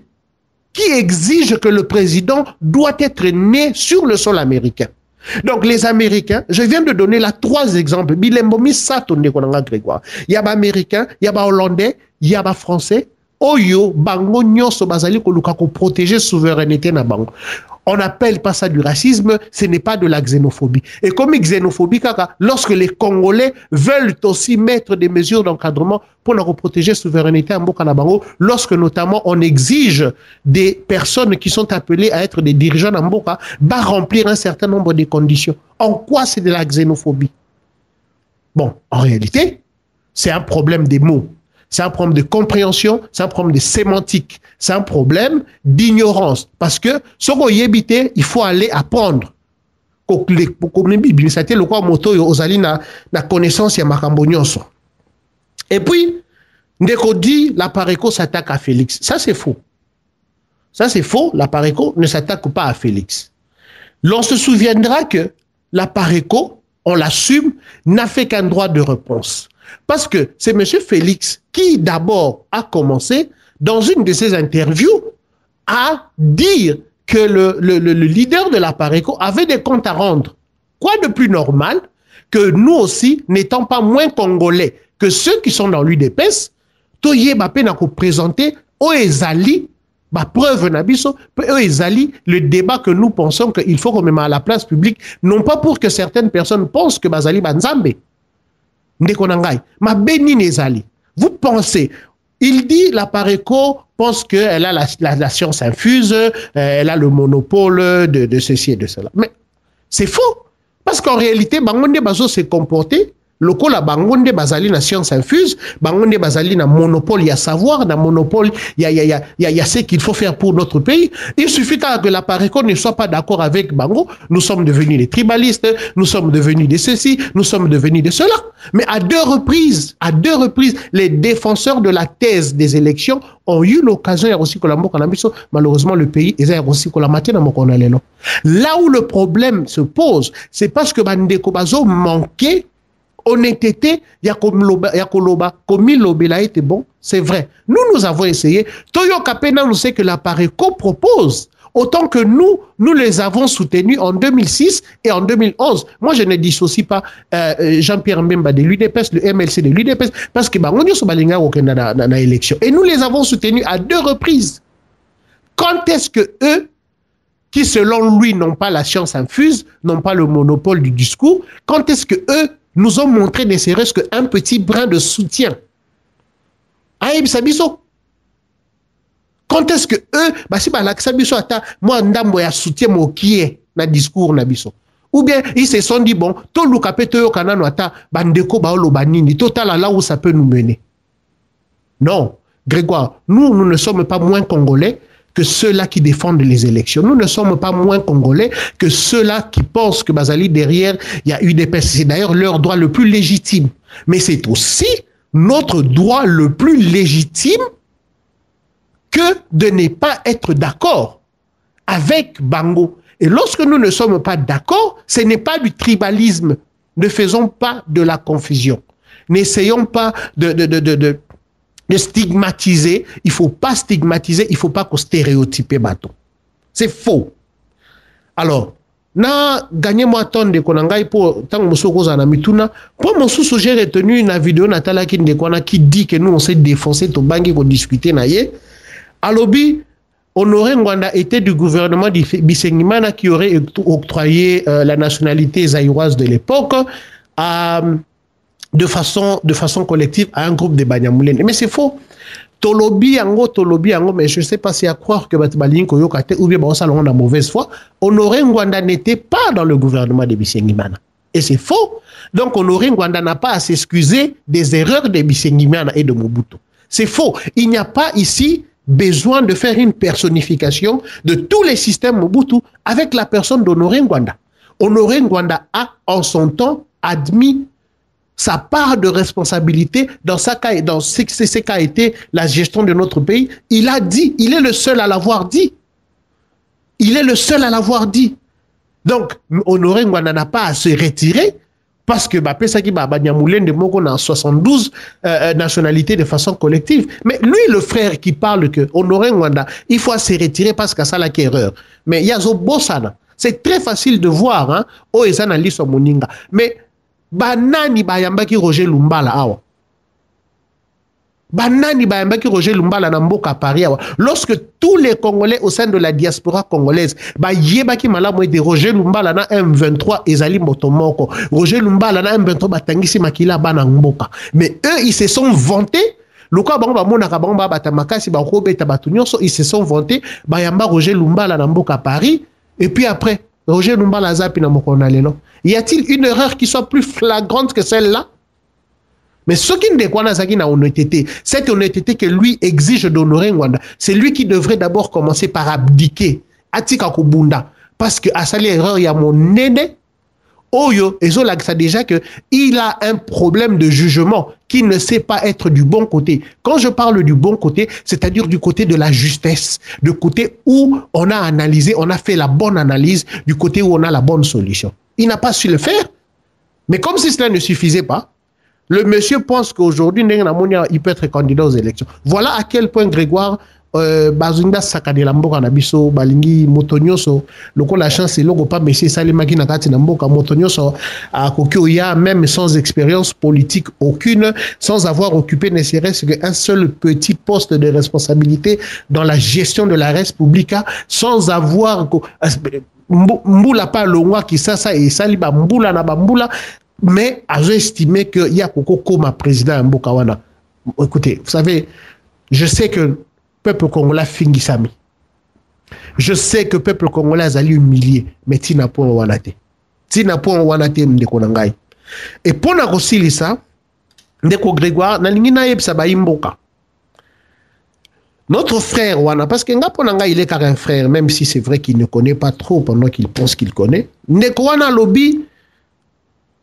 qui exige que le président doit être né sur le sol américain. Donc les Américains, je viens de donner là 3 exemples. Bilembomi Satonde Konanga Grégoire. Il y a des Américains, il y a des Hollandais, il y a des Français. Oyo, bango nyonso bazali koluka ko protéger souveraineté na bango. On n'appelle pas ça du racisme, ce n'est pas de la xénophobie. Et comme xénophobie, lorsque les Congolais veulent aussi mettre des mesures d'encadrement pour leur protéger la souveraineté en Mboka na bango, lorsque notamment on exige des personnes qui sont appelées à être des dirigeants en Mboka, remplir un certain nombre de conditions. En quoi c'est de la xénophobie? Bon, en réalité, c'est un problème des mots. C'est un problème de compréhension, c'est un problème de sémantique, c'est un problème d'ignorance. Parce que ce qu'on y habite, il faut aller apprendre. C'était le quoi moto ozali na connaissance ya makambo nyonso. Et puis, Ndeko dit la Pareco s'attaque à Félix. Ça c'est faux. Ça c'est faux, la Pareco ne s'attaque pas à Félix. L'on se souviendra que la Pareco, on l'assume, n'a fait qu'un droit de réponse. Parce que c'est M. Félix qui d'abord a commencé dans une de ses interviews à dire que le leader de la Pareco avait des comptes à rendre. Quoi de plus normal que nous aussi, n'étant pas moins congolais que ceux qui sont dans l'UDPS, Toye Bapé n'a qu'à présenter au Ezali, ma preuve nabiso, au Ezali, le débat que nous pensons qu'il faut qu'on mette à la place publique, non pas pour que certaines personnes pensent que Bazali Banzambe. Ma béni Nezali. Vous pensez, il dit la Pareco pense qu'elle a la science infuse, elle a le monopole de ceci et de cela. Mais c'est faux. Parce qu'en réalité, Bangonde Bazo s'est comporté lokola bangonde bazali na science infuse, bangonde bazali na monopole ya savoir, na monopole ya ce qu'il faut faire pour notre pays. Il suffit que la PARECO ne soit pas d'accord avec Bango, nous sommes devenus des tribalistes, nous sommes devenus de ceci, nous sommes devenus de cela. Mais à deux reprises, les défenseurs de la thèse des élections ont eu l'occasion ya aussi que la malheureusement le pays est aussi que la matière là où le problème se pose, c'est parce que Bandeko Bazo manquait honnêteté, Yakoloba, comme il l'a été bon, c'est vrai. Nous avons essayé. Toyo Kapena nous sait que la PARECO propose, autant que nous les avons soutenus en 2006 et en 2011. Moi, je ne dissocie pas Jean-Pierre Mbemba de l'UDPS, le MLC de l'UDPS, parce que on y a dans l'élection. Et nous les avons soutenus à deux reprises. Quand est-ce que eux, qui selon lui n'ont pas la science infuse, n'ont pas le monopole du discours, quand est-ce que eux nous ont montré ne serait-ce qu'un petit brin de soutien? Aïe, Sabiso. Quand est-ce que eux, si Sabiso ata, moi, ndambo ya soutien mo qui est na discours na biso. Ou bien, ils se sont dit, bon, to lukape to yo kanano ata, bandeko baolo banini, total là où ça peut nous mener. Non, Grégoire, nous ne sommes pas moins congolais que ceux-là qui défendent les élections. Nous ne sommes pas moins congolais que ceux-là qui pensent que Bazali, derrière, il y a UDPS. C'est d'ailleurs leur droit le plus légitime. Mais c'est aussi notre droit le plus légitime que de ne pas être d'accord avec Bango. Et lorsque nous ne sommes pas d'accord, ce n'est pas du tribalisme. Ne faisons pas de la confusion. N'essayons pas de stigmatiser. Il ne faut pas stigmatiser, il ne faut pas qu'on stéréotype bateau. C'est faux. Alors, na gagné moi ton de konangai pour tant mosoko za na mituna pour mon sous j'ai retenu une vidéo natala qui dit que nous on s'est défoncé to bangi pour discuter na ye alobi Honoré Ngwanda était du gouvernement de Bisengimana qui aurait octroyé la nationalité zaïroise de l'époque de façon collective à un groupe de Banyamulène. Mais c'est faux. Tolobi ango, mais je ne sais pas si à croire que Batbalin Koyokate ou bien Bansalon a mauvaise foi. Honoré Ngwanda n'était pas dans le gouvernement de Bisengimana. Et c'est faux. Donc Honoré Ngwanda n'a pas à s'excuser des erreurs de Bisengimana et de Mobutu. C'est faux. Il n'y a pas ici besoin de faire une personnification de tous les systèmes Mobutu avec la personne d'Honoré Ngwanda. Honoré Ngwanda a en son temps admis sa part de responsabilité dans ce qu'a été la gestion de notre pays. Il a dit, il est le seul à l'avoir dit. Il est le seul à l'avoir dit. Donc, Honoré Ngwanda n'a pas à se retirer parce que Bapesaki Banyamulène de Moko a 72 nationalités de façon collective. Mais lui, le frère qui parle que Honoré Ngwanda, il faut se retirer parce que ça la erreur. Mais il y a Zobosana. C'est très facile de voir, hein, oh, et ça n'a l'issue moninga. Mais banani bayambaki Roger Lumbala awa. Banani bayambaki Roger Lumbala na mboka Paris awa. Lorsque tous les Congolais au sein de la diaspora congolaise bayebaki malamu de Roger Lumbala na M23 ezali motomoko. Roger Lumbala na M23 batangisi makila bana mboka. Mais eux ils se sont vantés. Loka bango ba monaka bango ba batamakasi ba robeta batunyoso ils se sont vantés bayamba Roger Lumbala na mboka Paris et puis après Roger Lumbala zapi na mokona lelo. Y a-t-il une erreur qui soit plus flagrante que celle-là? Mais ce qui ne na honnêteté, cette honnêteté que lui exige d'Honoré Ngwanda, c'est lui qui devrait d'abord commencer par abdiquer. Atika Kubunda. Parce que à sali erreur, il y a mon néné. Oyo, et ça déjà que il a un problème de jugement qui ne sait pas être du bon côté. Quand je parle du bon côté, c'est-à-dire du côté de la justesse, du côté où on a analysé, on a fait la bonne analyse, du côté où on a la bonne solution. Il n'a pas su le faire. Mais comme si cela ne suffisait pas, le monsieur pense qu'aujourd'hui, il peut être candidat aux élections. Voilà à quel point Grégoire Bazunda Sakade Lamboka Nabiso, Balingi, Motonyoso, le la chance c'est logo pas monsieur Salimaki Nakati Namboka, Motonyoso, à Kokioya, même sans expérience politique aucune, sans avoir occupé ne serait-ce qu'un seul petit poste de responsabilité dans la gestion de la res publica, sans avoir Mboula pas le roi qui ça et Saliba Mboula na Bamboula, mais a estimé que y a Koko comme président Mbokawana. Écoutez, vous savez, je sais que peuple congolais fingi sami. Je sais que peuple congolais a humilié, mais tina po wanate. Tina po wanate mdekonangai. Et pour na kosilisa ndeko Grégoire na lingi na yebisa ba imboka. Notre frère wana, parce que Ngaponanga il est car un frère, même si c'est vrai qu'il ne connaît pas trop pendant qu'il pense qu'il connaît. Ndeko wana lobby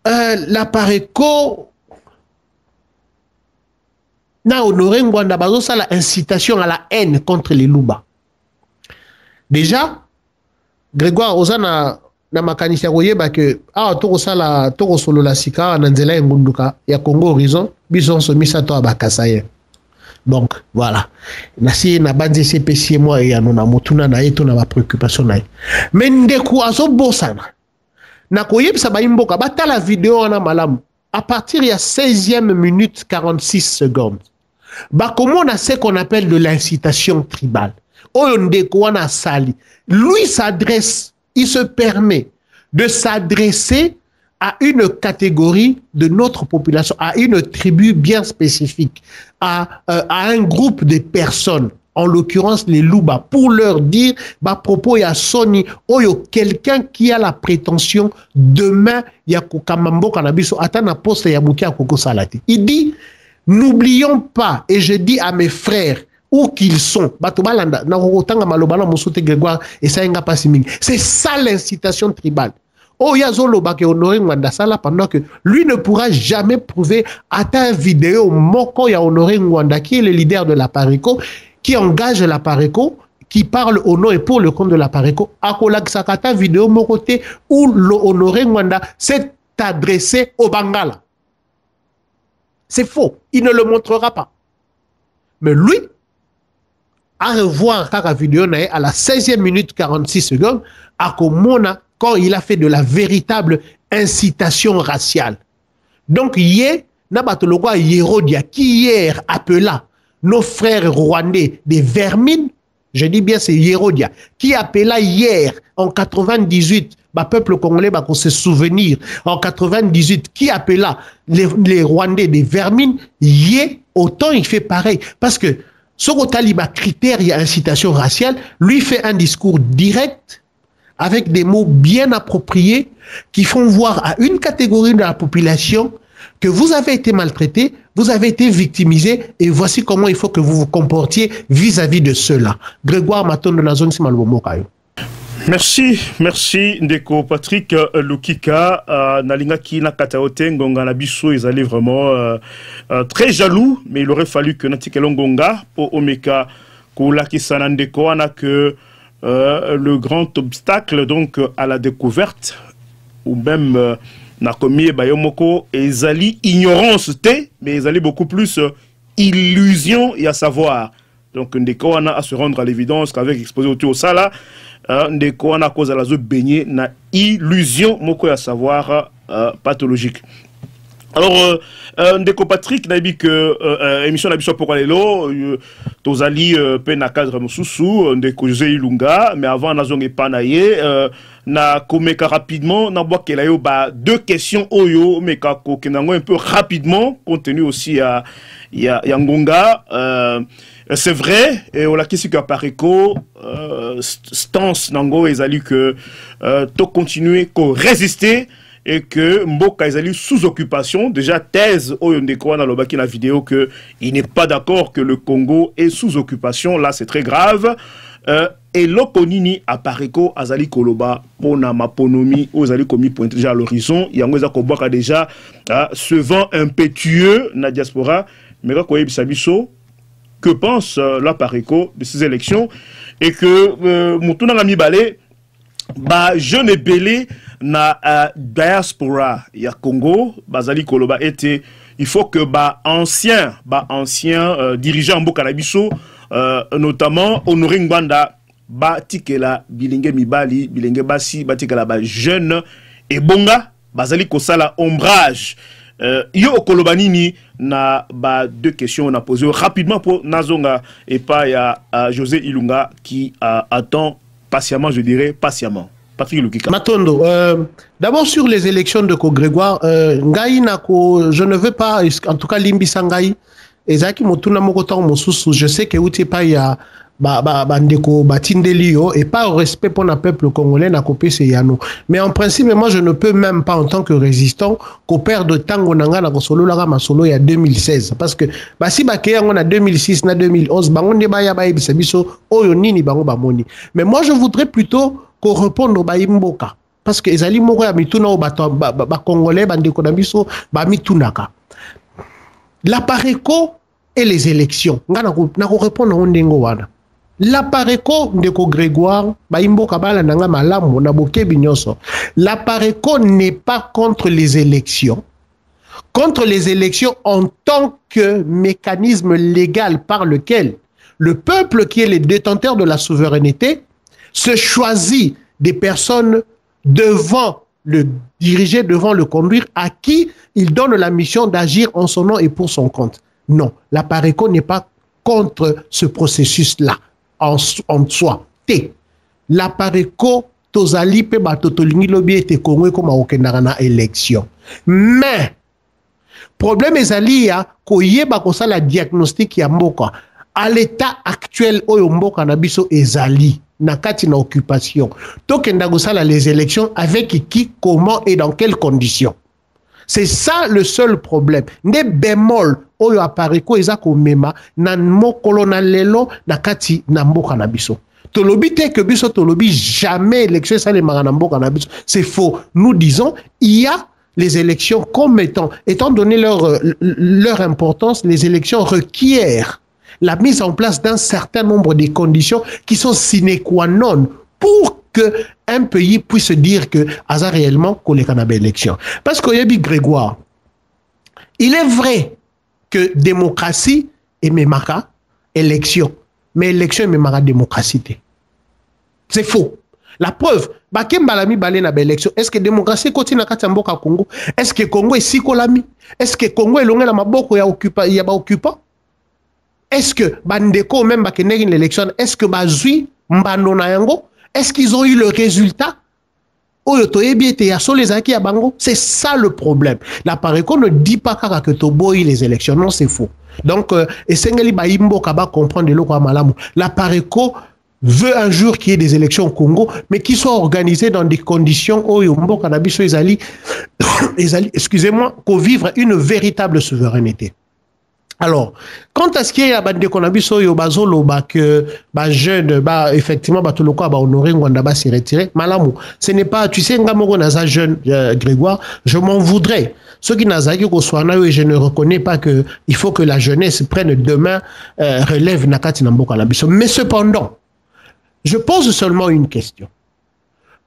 la Pareco na honoré Ngwanda bazo ça la incitation à la haine contre les Luba. Déjà Grégoire Ozana na makanisi ya koyeba que toko solo la sika na nzela ngunduka ya Congo Horizon bison so misato abakasaye. Donc voilà. Nasi na banzi CPC moi et anona motuna na eto na ba préoccupation na. Mais ndeko azo bosana. Na koyebisa ba imboka bata la vidéo na malamu. À partir ya 16e minute 46 secondes. Bah comment on a ce qu'on appelle de l'incitation tribale. Oyo ndeko wana sali. Lui s'adresse, il se permet de s'adresser à une catégorie de notre population, à une tribu bien spécifique, à un groupe de personnes, en l'occurrence les Luba, pour leur dire, bah, propos ya Sony, oyo, quelqu'un qui a la prétention, demain, ya kukamambo kanabiso, atana poste ya muki ya koko salati. Il dit, n'oublions pas, et je dis à mes frères, où qu'ils sont, c'est ça l'incitation tribale. Oh, Yazolo Bake Honoré Ngwanda pendant que lui ne pourra jamais prouver à ta vidéo Moko ya Honoré Ngwanda qui est le leader de la Pareco, qui engage la Pareco, qui parle au nom et pour le compte de la Pareco. Akolak Sakata vidéo Mokote où le Honoré Ngwanda s'est adressé au Bangala. C'est faux. Il ne le montrera pas. Mais lui, à revoir la vidéo à la 16e minute 46 secondes, à Komona, quand il a fait de la véritable incitation raciale. Donc, hier, Nabatologwa Yerodia, qui hier appela nos frères rwandais des vermines, je dis bien c'est Yerodia, qui appela hier, en 98, le peuple congolais va se souvenir, en 98, qui appela les Rwandais des vermines, hier, autant il fait pareil. Parce que, Soko Taliba critère, il y a incitation raciale, lui fait un discours direct, avec des mots bien appropriés, qui font voir à une catégorie de la population que vous avez été maltraité, vous avez été victimisé, et voici comment il faut que vous vous comportiez vis-à-vis de cela. Grégoire Maton de la zone Simalbomokayo. Merci Ndeko Patrick Lukika Nalinga Kina Kataote Ngonga Nabiso ils allaient vraiment très jaloux, mais il aurait fallu que Natikelo Ngonga pour Omeka Koulaki Sanandeko ana que le grand obstacle donc à la découverte ou même Nakomi Bayomoko ezali ignorance té, mais ezali beaucoup plus illusion et à savoir. Donc Ndeko ana à se rendre à l'évidence qu'avec exposé autour au sala Ndeko ana cause à la zone baigné na illusion moko à savoir pathologique. Alors Ndeko Patrick n'a dit que émission n'a pourquoi lelo tozali pe na cadre mususu Ndeko José Ilunga, mais avant na zonge panaye na komeka rapidement na bois kela yo ba deux questions oyo meka ko kenango un peu rapidement compte tenu aussi à Ngonga. C'est vrai, et on l'a question qu'à Pareco, stance nango ezali que to continuer ko résister et que Mboka ezali sous occupation. Déjà thèse oyondeko na lobaki la vidéo que il n'est pas d'accord que le Congo est sous occupation. Là c'est très grave. Et l'oponini à Pareco azali koloba pona maponomi ozali komi pointé déjà à l'horizon. Yango eza kobaka déjà ce vent impétueux na diaspora. Mais quand koyebi sabiso que pense la Pareco de ces élections et que Moutuna Ngami Balé ba jeune belé na diaspora ya Congo bazali koloba était il faut que ancien dirigeant Mboka na biso notamment Honoré Ngwanda tikela bilenge mibali bilenge basi tikela jeune et bonga bazali kosala ombrage. Yo Kolobanini na deux questions on a posé rapidement pour Nazonga et pas il y a José Ilunga qui attend patiemment, je dirais patiemment. Patrick Lukika. Matondo, d'abord sur les élections de Grégoire, Ngai Nako, je ne veux pas, en tout cas Limbi Sangai, Ezaki Motuna Mokotan Mosusu, je sais que Utipa il y a bandeko batindelio et pas au respect pour le peuple congolais na kopé c'est yano. Mais en principe moi je ne peux même pas en tant que résistant qu'on perde de temps nanga na solo la masolo il y a 2016 parce que si bakeya on a 2006 na 2011 bango ne ba ya ba ebisa biso oyo nini bango bamoni. Mais moi je voudrais plutôt qu'on réponde au baimboka parce que ezali moko ya mituna o ba congolais bandeko na biso ba mitunaka. La Pareco et les élections. Nga na ko répondre on ndengo wana. La Pareco ndeko Grégoire baimbo kabala nanga malamu na bokebi nyonso. La Pareco n'est pas contre les élections. Contre les élections en tant que mécanisme légal par lequel le peuple qui est le détenteur de la souveraineté se choisit des personnes devant le diriger, devant le conduire, à qui il donne la mission d'agir en son nom et pour son compte. Non, la Pareco n'est pas contre ce processus-là. En soi. La Pareco, tozali pe batotolingi lobi ete Congo comme okendaka na élection. Mais, problème ezali ya koyeba kosala diagnostic ya mboka. À l'état actuel, oyo mboka na biso ezali, na kati na occupation. Tokenda kosala les élections avec qui, comment et dans quelles conditions. C'est ça le seul problème. Ne bémol oyo Pareco ezako mema nan mokolo na lelo na kati na mboka na biso. Tolobi te que biso tolobi jamais élection ça les na mboka na biso. C'est faux. Nous disons il y a les élections comme étant donné leur importance, les élections requièrent la mise en place d'un certain nombre de conditions qui sont sine qua non pour que un pays puisse dire que hasard réellement qu'on est canabé élection. Parce qu'il y a dit Grégoire, il est vrai que démocratie et memara élection, mais élection et memara démocratie. C'est faux. La preuve, est-ce que démocratie continue à Congo? Est-ce que Congo est si colami? Est-ce que Congo est loin la maboko ya occupant? Est-ce que bandeko même bakenegi l'élection? Est-ce que bazui mbano na yango? Est-ce qu'ils ont eu le résultat? C'est ça le problème. La Pareco ne dit pas que Toboyi les élections. Non, c'est faux. Donc, la Pareco veut un jour qu'il y ait des élections au Congo, mais qui soient organisées dans des conditions où excusez-moi, pour vivre une véritable souveraineté. Alors, quant à ce qui est à bande konabiso yo bazolo que jeune effectivement batoloko ba honorer Ngwanda ba s'y retirer malamu, ce n'est pas, tu sais ngamoko naza jeune Grégoire, je m'en voudrais. Ceux qui nazaki ko swana yo, je ne reconnais pas que il faut que la jeunesse prenne demain relève nakati na mboka na biso. Mais cependant, je pose seulement une question.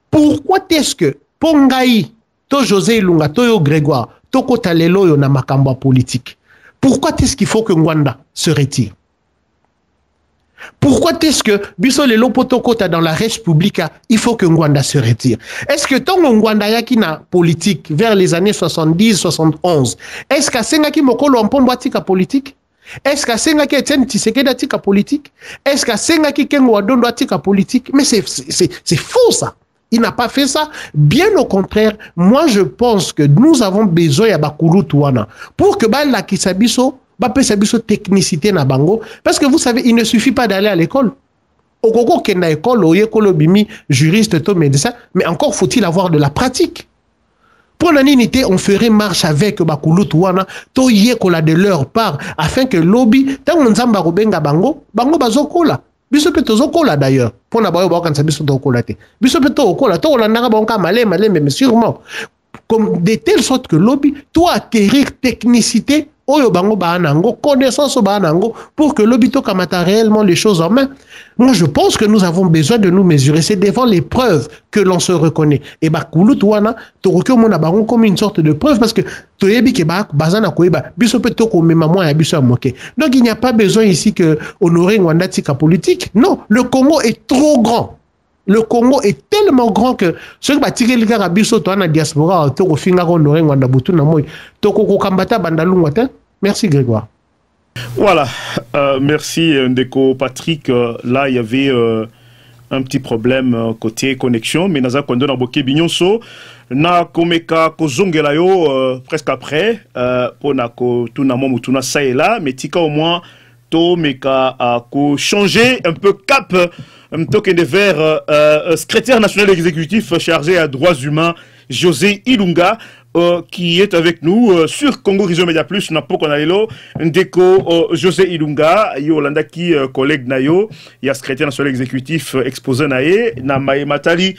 Pourquoi est-ce que Pongai to José Ilunga to yo Grégoire to kotalelo yo na makambo politique? Pourquoi est-ce qu'il faut que Ngwanda se retire? Pourquoi est-ce que Biso Lelo Potokota dans la République, il faut que Ngwanda se retire? Est-ce que tant Ngwanda yakina politique vers les années 70-71, est-ce qu'à Sengaki Mokolo Ampombo atika politique? Est-ce qu'à Sengaki Etienne Tshisekedi atika politique? Est-ce qu'à Sengaki Kengo Adondo atika politique? Mais c'est faux ça. Il n'a pas fait ça. Bien au contraire, moi je pense que nous avons besoin de Bakurutuana pour que la Kisabiso, Sabiso technicité na bango. Parce que vous savez, il ne suffit pas d'aller à l'école. Okoko kena école, oyekolo bimi, juriste, to médecin, mais encore faut-il avoir de la pratique. Pour l'unité, on ferait marche avec Bakurutuana, to yekola de leur part, afin que lobby, tant on zamba robenga bango bazokola. Biso pe tozokola d'ailleurs. Pour na bayo bakansa biso tozokola te. Biso pe tozokola, to olandaka banka malé, mais sûrement. Comme de telle sorte que lobby, toi acquérir technicité, oyo bango baanango, connaissance baanango, pour que lobby to kamata réellement les choses en main. Moi je pense que nous avons besoin de nous mesurer. C'est devant les preuves que l'on se reconnaît. Et bakulu tuana, torokyo mona bango comme une sorte de preuve parce que toyebi ke bazana koyeba, biso pe to ko mema moi ya biso amoke. Donc il n'y a pas besoin ici que honorer Ngwanda tika politique. Non, le Congo est trop grand. Le Congo est tellement grand que ceux qui battirent les gars biso to na diaspora to ko finga ko honorer Ngwanda butu na moy. To ko kambata bandalunga te. Merci Grégoire. Voilà, merci Ndeko Patrick. Là, il y avait un petit problème côté connexion, mais naza kondo na boke binyonso na komeka kozongela yo presque après pour na ko tuna mo mutuna ça et là, mais tika au moins to meka ko changer un peu cap token de vers secrétaire national exécutif chargé à droits humains José Ilunga qui est avec nous sur Congo Horizon Media Plus na poko na lelo ndeko José Ilunga Yolanda qui collègue nayo ya secrétaire national exécutif exposé nae na matali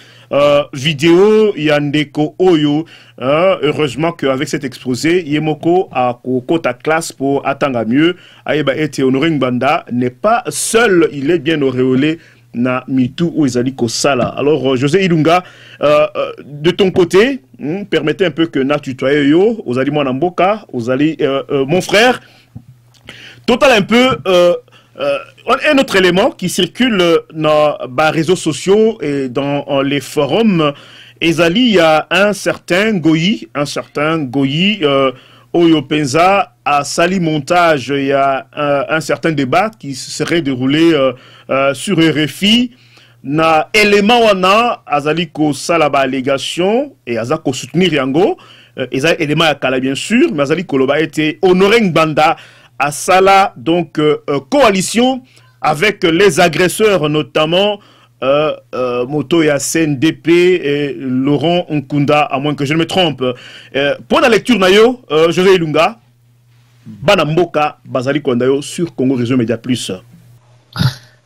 vidéo ya ndeko oyo heureusement qu'avec cet exposé Yemoko a kota classe pour attendre mieux ayeba ete Honoré Ngbanda n'est pas seul, il est bien auréolé na mitu ou ezali kosala. Alors José Ilunga, de ton côté, permettez un peu que na tutoyer yo, ozali mwana mboka, ozali mon frère. Total un peu un autre élément qui circule dans les réseaux sociaux et dans les forums. Ezali, il y a un certain Goyi, Oyo Penza à Sali Montage, il y a un certain débat qui serait déroulé sur RFI. Na élément wana azali ko salaba allégation et azako soutenir yango eza élément ya kala bien sûr mais azali koloba été Honoré Ngbanda à sala donc coalition avec les agresseurs notamment Moto et CNDP et Laurent Nkunda, à moins que je ne me trompe. Pour la lecture, nayo, José Ilunga, Banamboka, Bazali Kondayo sur Congo Réseau Média Plus.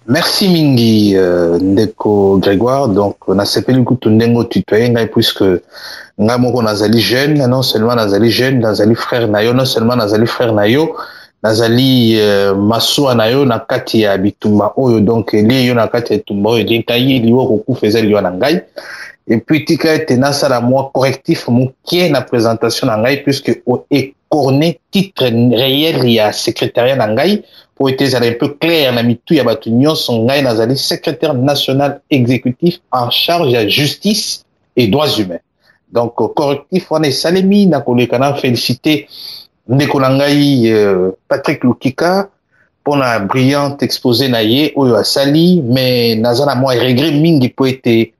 Merci Mingi, Ndeko Grégoire. Donc, on a sepelé Kutundengo Tutoyenga, puisque Ngamoko Nazali jeune, non seulement Nazali jeune, Nazali frère Nayo, non seulement Nazali frère Nayo, Nazali Masua Nayo nakati ya bitumba oyo donc liyo nakati ya bitumba oyo linkayi liyo koku faisait liyo na ngai et puis tika ete nasala moi correctif mukie na présentation na ngai puisque o écorné titre réel ya secrétariat na ngai pour être un peu clair na mitu ya batu nyonso ngai nazali secrétaire national exécutif en charge de justice et droits humains. Donc correctif on est salemi na kolekana féliciter ndeko na ngai Patrick Lukika pour la brillante exposé na ye oyo asali mais nazana moi regret mingi po ete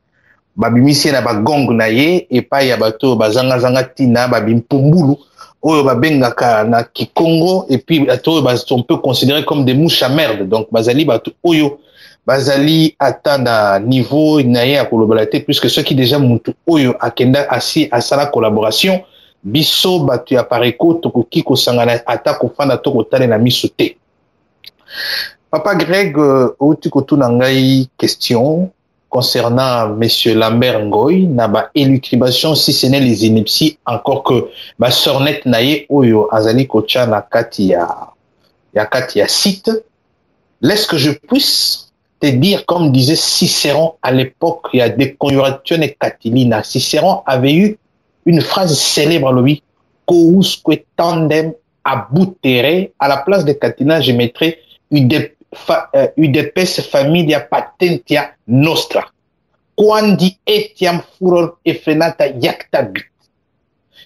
babimisi na bagong na ye et pa ya bato bazanga zanga tina babimpumbulu oyo babengaka na Kikongo et puis bato on peut considérer comme des mouches à merde donc bazali bato oyo bazali atteindre niveau na ye ya kolobalate puisque ceux qui déjà mutu oyo akenda asi asala collaboration biso batu ya pareko tokoki kosangana ata kofanda to kotale na miso te. Papa Greg outi kotuna ngai question concernant monsieur Lambert Ngoy na ba élucubation si ce n'est les inepties encore que ba sornet naye oyo azali kocha na kati ya site. Laisse que je puisse te dire comme disait Cicéron à l'époque il y a des conjurations et Catilina. Cicéron avait eu une phrase célèbre, lui, Kousque tandem abutere. À la place de Catina, je mettrai udepes familia patentia nostra. Quandi etiam furor efrenata yaktabit.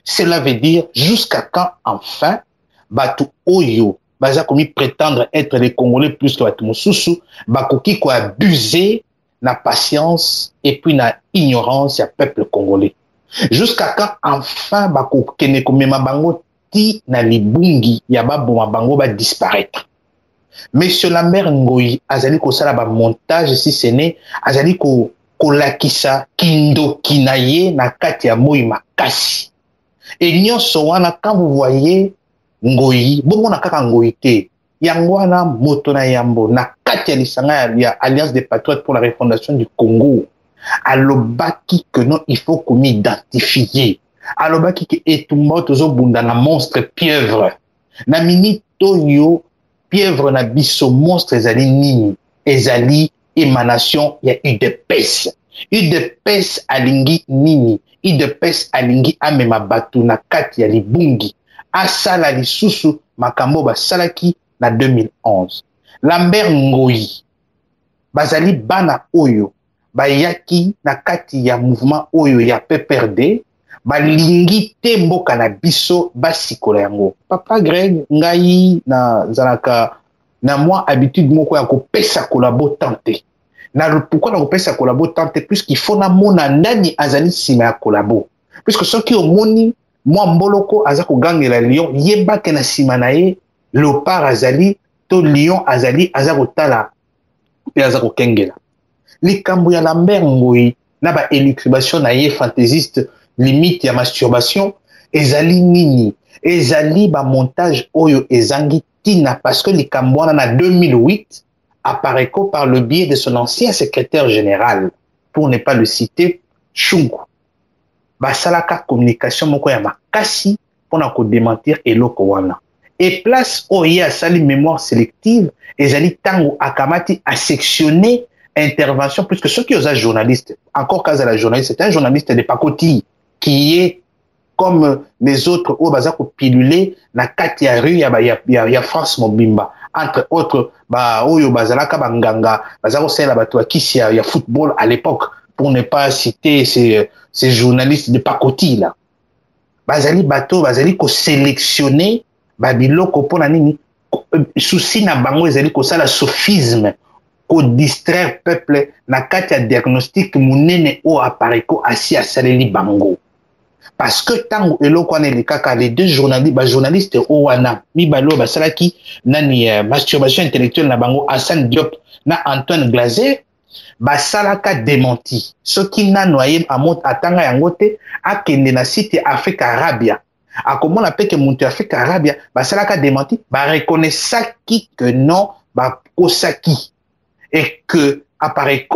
Cela veut dire, jusqu'à quand, enfin, Batu Oyo, Baza komi prétendre être les Congolais plus que Batu Moussousou, Bakoki ko abuser na patience et puis na ignorance ya peuple congolais. Jusqu'à quand enfin bako kene komema bango ti na libungi ya baboma bango ba disparaître. Monsieur Lambert Ngoyi azali ko sala ba montage si ce n'est azali ko lakisa kindo kinaye na kati ya moi makasi. Et nyonso wana quand vous voyez Ngoyi bongo na kaka Ngoyi te yango wana moto na yambo na kati ya lisanga ya Alliance des Patriotes pour la refondation du Congo. Alobaki que non, il faut qu'on m'identifie. Alobaki que etumba tozo bunda na monstre pieuvre. Na minute yo pieuvre na biso monstre ezali nini? Ezali émanation ya UDPS. UDPS alingi nini? UDPS alingi amema batu na kati ya libungi. Asala lisusu makambo basalaki na 2011. Lambert Ngoyi bazali bana oyo bayaki na kati ya mouvement oyo ya PPRD balingi te mboka na biso basikola yango. Papa Greg ngai na zalaka na moi habitude moko ya kopesa kolabo tante. Na pourquoi na kopesa kolabo tante puisqu'il faut na mona nani azali sima ya kolabo. Puisque soki omoni moi mboloko aza ko gangela lion yebake na sima na ye Léopard azali to lion azali azakotala pe azakokengela likambo ya Lambert Ngoyi na ba élucubation na ye fantaisiste limite ya masturbation ezali nini ezali ba montage oyo ezangi tina parce que likambo wana na 2008 apparaît par le biais de son ancien secrétaire général pour ne pas le citer Chungu basalaka communication moko ya makasi pona ko démentir eloko wana et place oyo asali mémoire sélective ezali tango akamati a sectionner intervention puisque ceux qui osent journaliste encore cas à la journaliste c'est un journaliste de Pakoti qui est comme les autres au bazako pilulé na kati ya rue ya France Mobimba entre autres ba oyo bazalaka banganga bazako sela bato ya kisi ya football à l'époque pour ne pas citer ces journalistes de Pakoti là bazali bato bazali ko sélectionner ba biloko pona nini souci na bango ezali ko sala sophisme ko distraire peuple na kati ya diagnostic munene o apparaît ko asi asaleli bango parce que tango eloko wana elekaka les deux journalistes o wana mibalo basalaki nani masturbation intellectuelle na bango Hassan Diop na Antoine Glaser basalaka démenti soki nano aye amot atanga yango te akende na site Afrique Arabia akomona peke muntu Afrique Arabia basalaka démenti ba reconnaissaki que non ba kosaki et que apparaît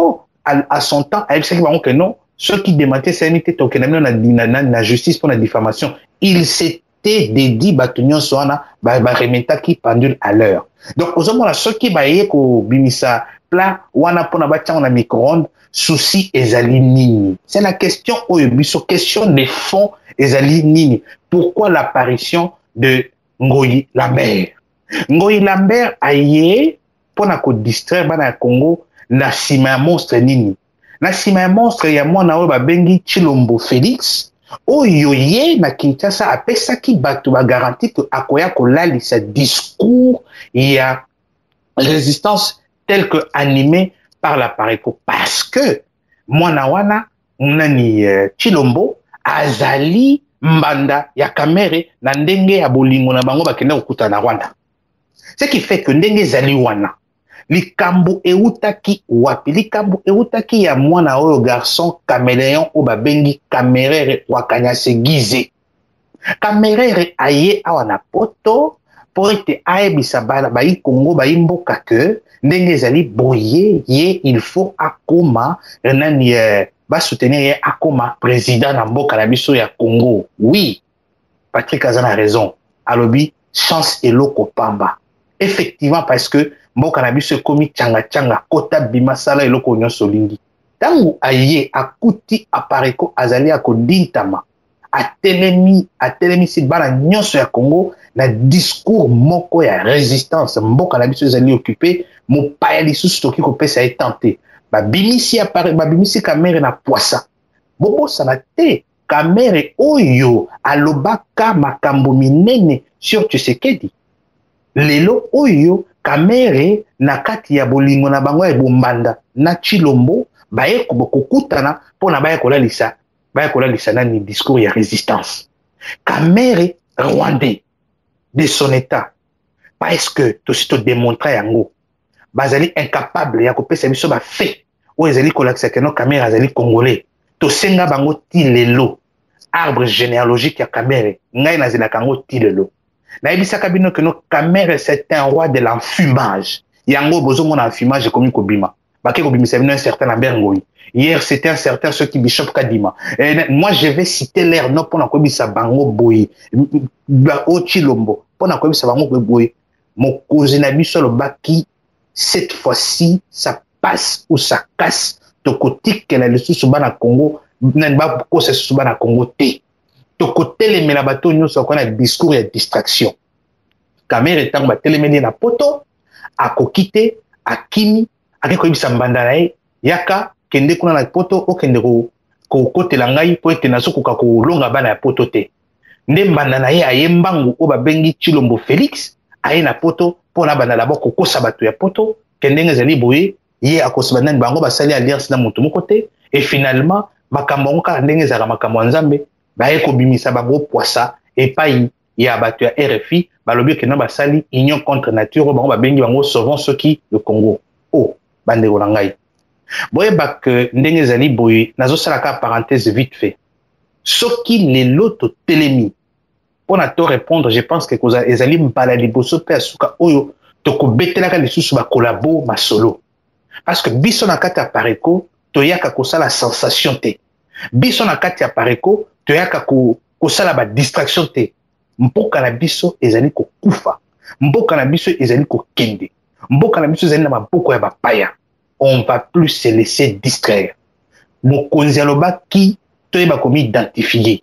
à son temps avec ce qui va que non ceux qui démentaient c'est unité tokenami na justice pour la diffamation il s'était dédié batunyon soana ba remeta qui pendule à l'heure donc aux hommes ceux qui baye ko bimisa plat wana pona batcha na micro-ondes souci ezali nini c'est la question oyo biso question des fonds ezali nini pourquoi l'apparition de Ngoyi Lambert aye pona ko distraire bana ya Congo na sima ya monstre nini na sima ya monstre ya mwana oyo babengi Chilombo Félix oyo ye na Kinshasa apesaki bato ba garantie que akoya kolalisa discours ya résistance tel que animé par la Pareco parce que mwana wana nani Chilombo azali mbanda ya kamere na ndenge ya bolingo na bango bakende kokuta na Rwanda ce qui fait que ndenge zali wana likambo eutaki wapi likambo eutaki ya mwana oyo garçon caméléon o babengi Kamerere Wakanyase Gize Kamerere aye awa na poto pour ete aebisa bana bayi Congo bayi mboka que ndenge ezali boye ye il faut akoma nani ba soutenir ye akoma président na mboka na biso ya Congo oui Patrick Azana a raison alobi chance eloko pamba effectivement parce que mboka na biso komi changa kota bimasala eloko nyonso lingi tangu aye akuti apareko azali akodintama atelemi si bana nyonso ya Congo na discours moko ya résistance mboka na biso ezali occupé mopaya lisusu toki kopesa ye tenté babimisi Kamere na poisa bobosana te Kamere oyo alobaka makambo minene sur Tshisekedi lelo oyo Kamere na kati ya bolingo na bango ya bombanda na Chilombo baye kokutana pona baye kolalisa nani discours ya résistance Kamere rwandais de son état parce que to démontrer yango bazali incapable ya kopesa biso ba fait o ezali kolakisa que no Kamere azali congolais to senga bango ti lelo arbre généalogique ya Kamere ngai nazela kango ti lelo na ebisaka bino que no Kamere c'est un roi de l'enfumage yango bozo mona enfumage komi kobima bake kobimisa bino un certain Lambert Ngoyi hier c'était un certain ceux qui Bishop Kadima et moi je vais citer leur nom pour na kobisa bango boyi ba o Chilombo pour na kobisa bango boyi mokozi na biso lo baki cette fois-ci ça passe ou ça casse tokotik la lisusu bana Congo nan ba ko se susu bana Congo te tokotelemela bato nyonso ko na discours ya distraction Kamere tango batelemeli na poto akokite akimi akikoyebisa mbanda na ye yaka kende kuna na poto okende ko kotela ngai po ete nazokoka kolonga bana ya poto te nde mbanda na ye aye mbangu o babengi Chilombo Félix aye na poto pona bana labo kokosa bato ya poto kende ngezali boye ye akosa nani bango basali alliance na moto moko te et finalement makambo ngo kaka ndenge ezala makambo ya Nzambe baye kobimisa bango poisa epai ya bato ya RFI balobi ke na basali union contre nature bango babengi bango sauvons ceux qui le Congo. Oh bandeko na ngai boyeba ke ndenge ezali boye nazosalaka parenthèse vite fait soki lelo totelemi mpona to répondre je pense que ezali mbala liboso mpe asuka oyo tokobetelaka lisusu bakolabo masolo parce que biso na kati ya pareko toyaka kosala sensation te biso na kati ya pareko toyaka kosala badistraction te mboka na biso ezali kokufa mboka na biso ezali kokende mboka na biso ezali na maboko ya bapaya on va plus se laisser distraire mokonzi alobaki toyeba komi identifier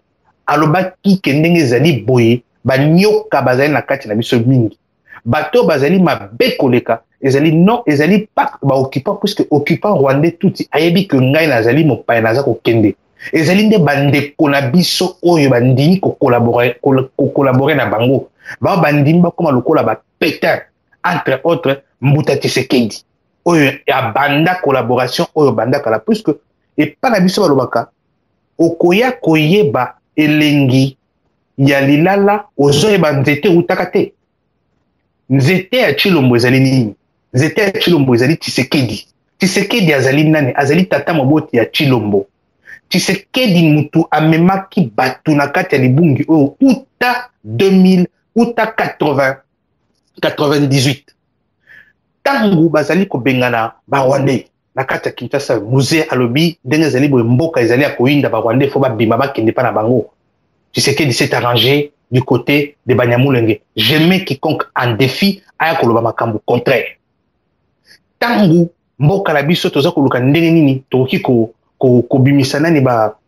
alobaki ke ndenge ezali boye banyoka bazali na kati na biso mingi bato bazali mabe koleka ezali non ezali pas baoccupant puisque occupant rwandais tuti ayebi ke ngai nazali mopaya naza kokende ezali nde bandeko na biso oyo bandimi kocollaborer na bango bao bandimi bakoma lokola bapétain entre autres Mbuta Tshisekedi oyo abanda collaboration oyo banda kala puisque epa na biso balobaka okoya koyeba elengi ya lilala ozoyeba nzete utaka te nzete ya Chilombo ezali nini nzete ya Chilombo ezali Tshisekedi azali nani azali tata moboti ya Chilombo Tshisekedi mutu amemaki batu na kati ya libungi oyo uta 2000 uta 98 tangu bazali kobengana barwandais na kati ya Kinshasa musée alobi ndenge ezali boye mboka ezali ya koyinda barwandais fo babima bakende pa na bango Tshisekedi s'est arrangé du côté de Banyamulenge jamais quiconque en défi aya koloba makambo contraire tangu mboka na biso toza koluka ndenge nini tokoki kobimisa nani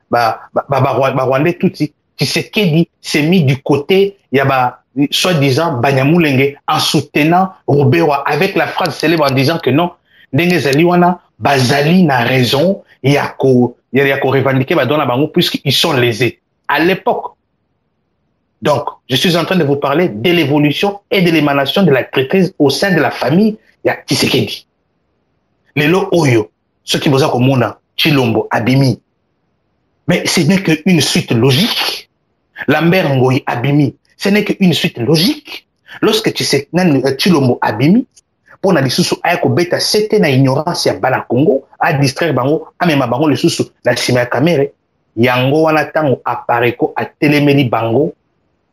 barwandais tuti Tshisekedi s'est mis du côté ya soi-disant Banyamulenge en soutenant Robert avec la phrase célèbre en disant que non ndenge zali wana bazali na raison ya ko revendiquer badona bango puisqu'ils sont lésés à l'époque. Donc je suis en train de vous parler de l'évolution et de l'émanation de la traîtrise au sein de la famille ya Tshisekedi lelo oyo ce qui boza komona Chilombo abimi mais ce n'est qu'une suite logique Lambert Ngoyi abimi ce n'est qu'une suite logique. Lorsque Chilombo abimi, pour na lisusu aya ko beta c'était na ignorance ya bana Congo, a distraire bango, a mema bango lisusu na sima ya kamere, yango wana tango apareko a telemeli bango,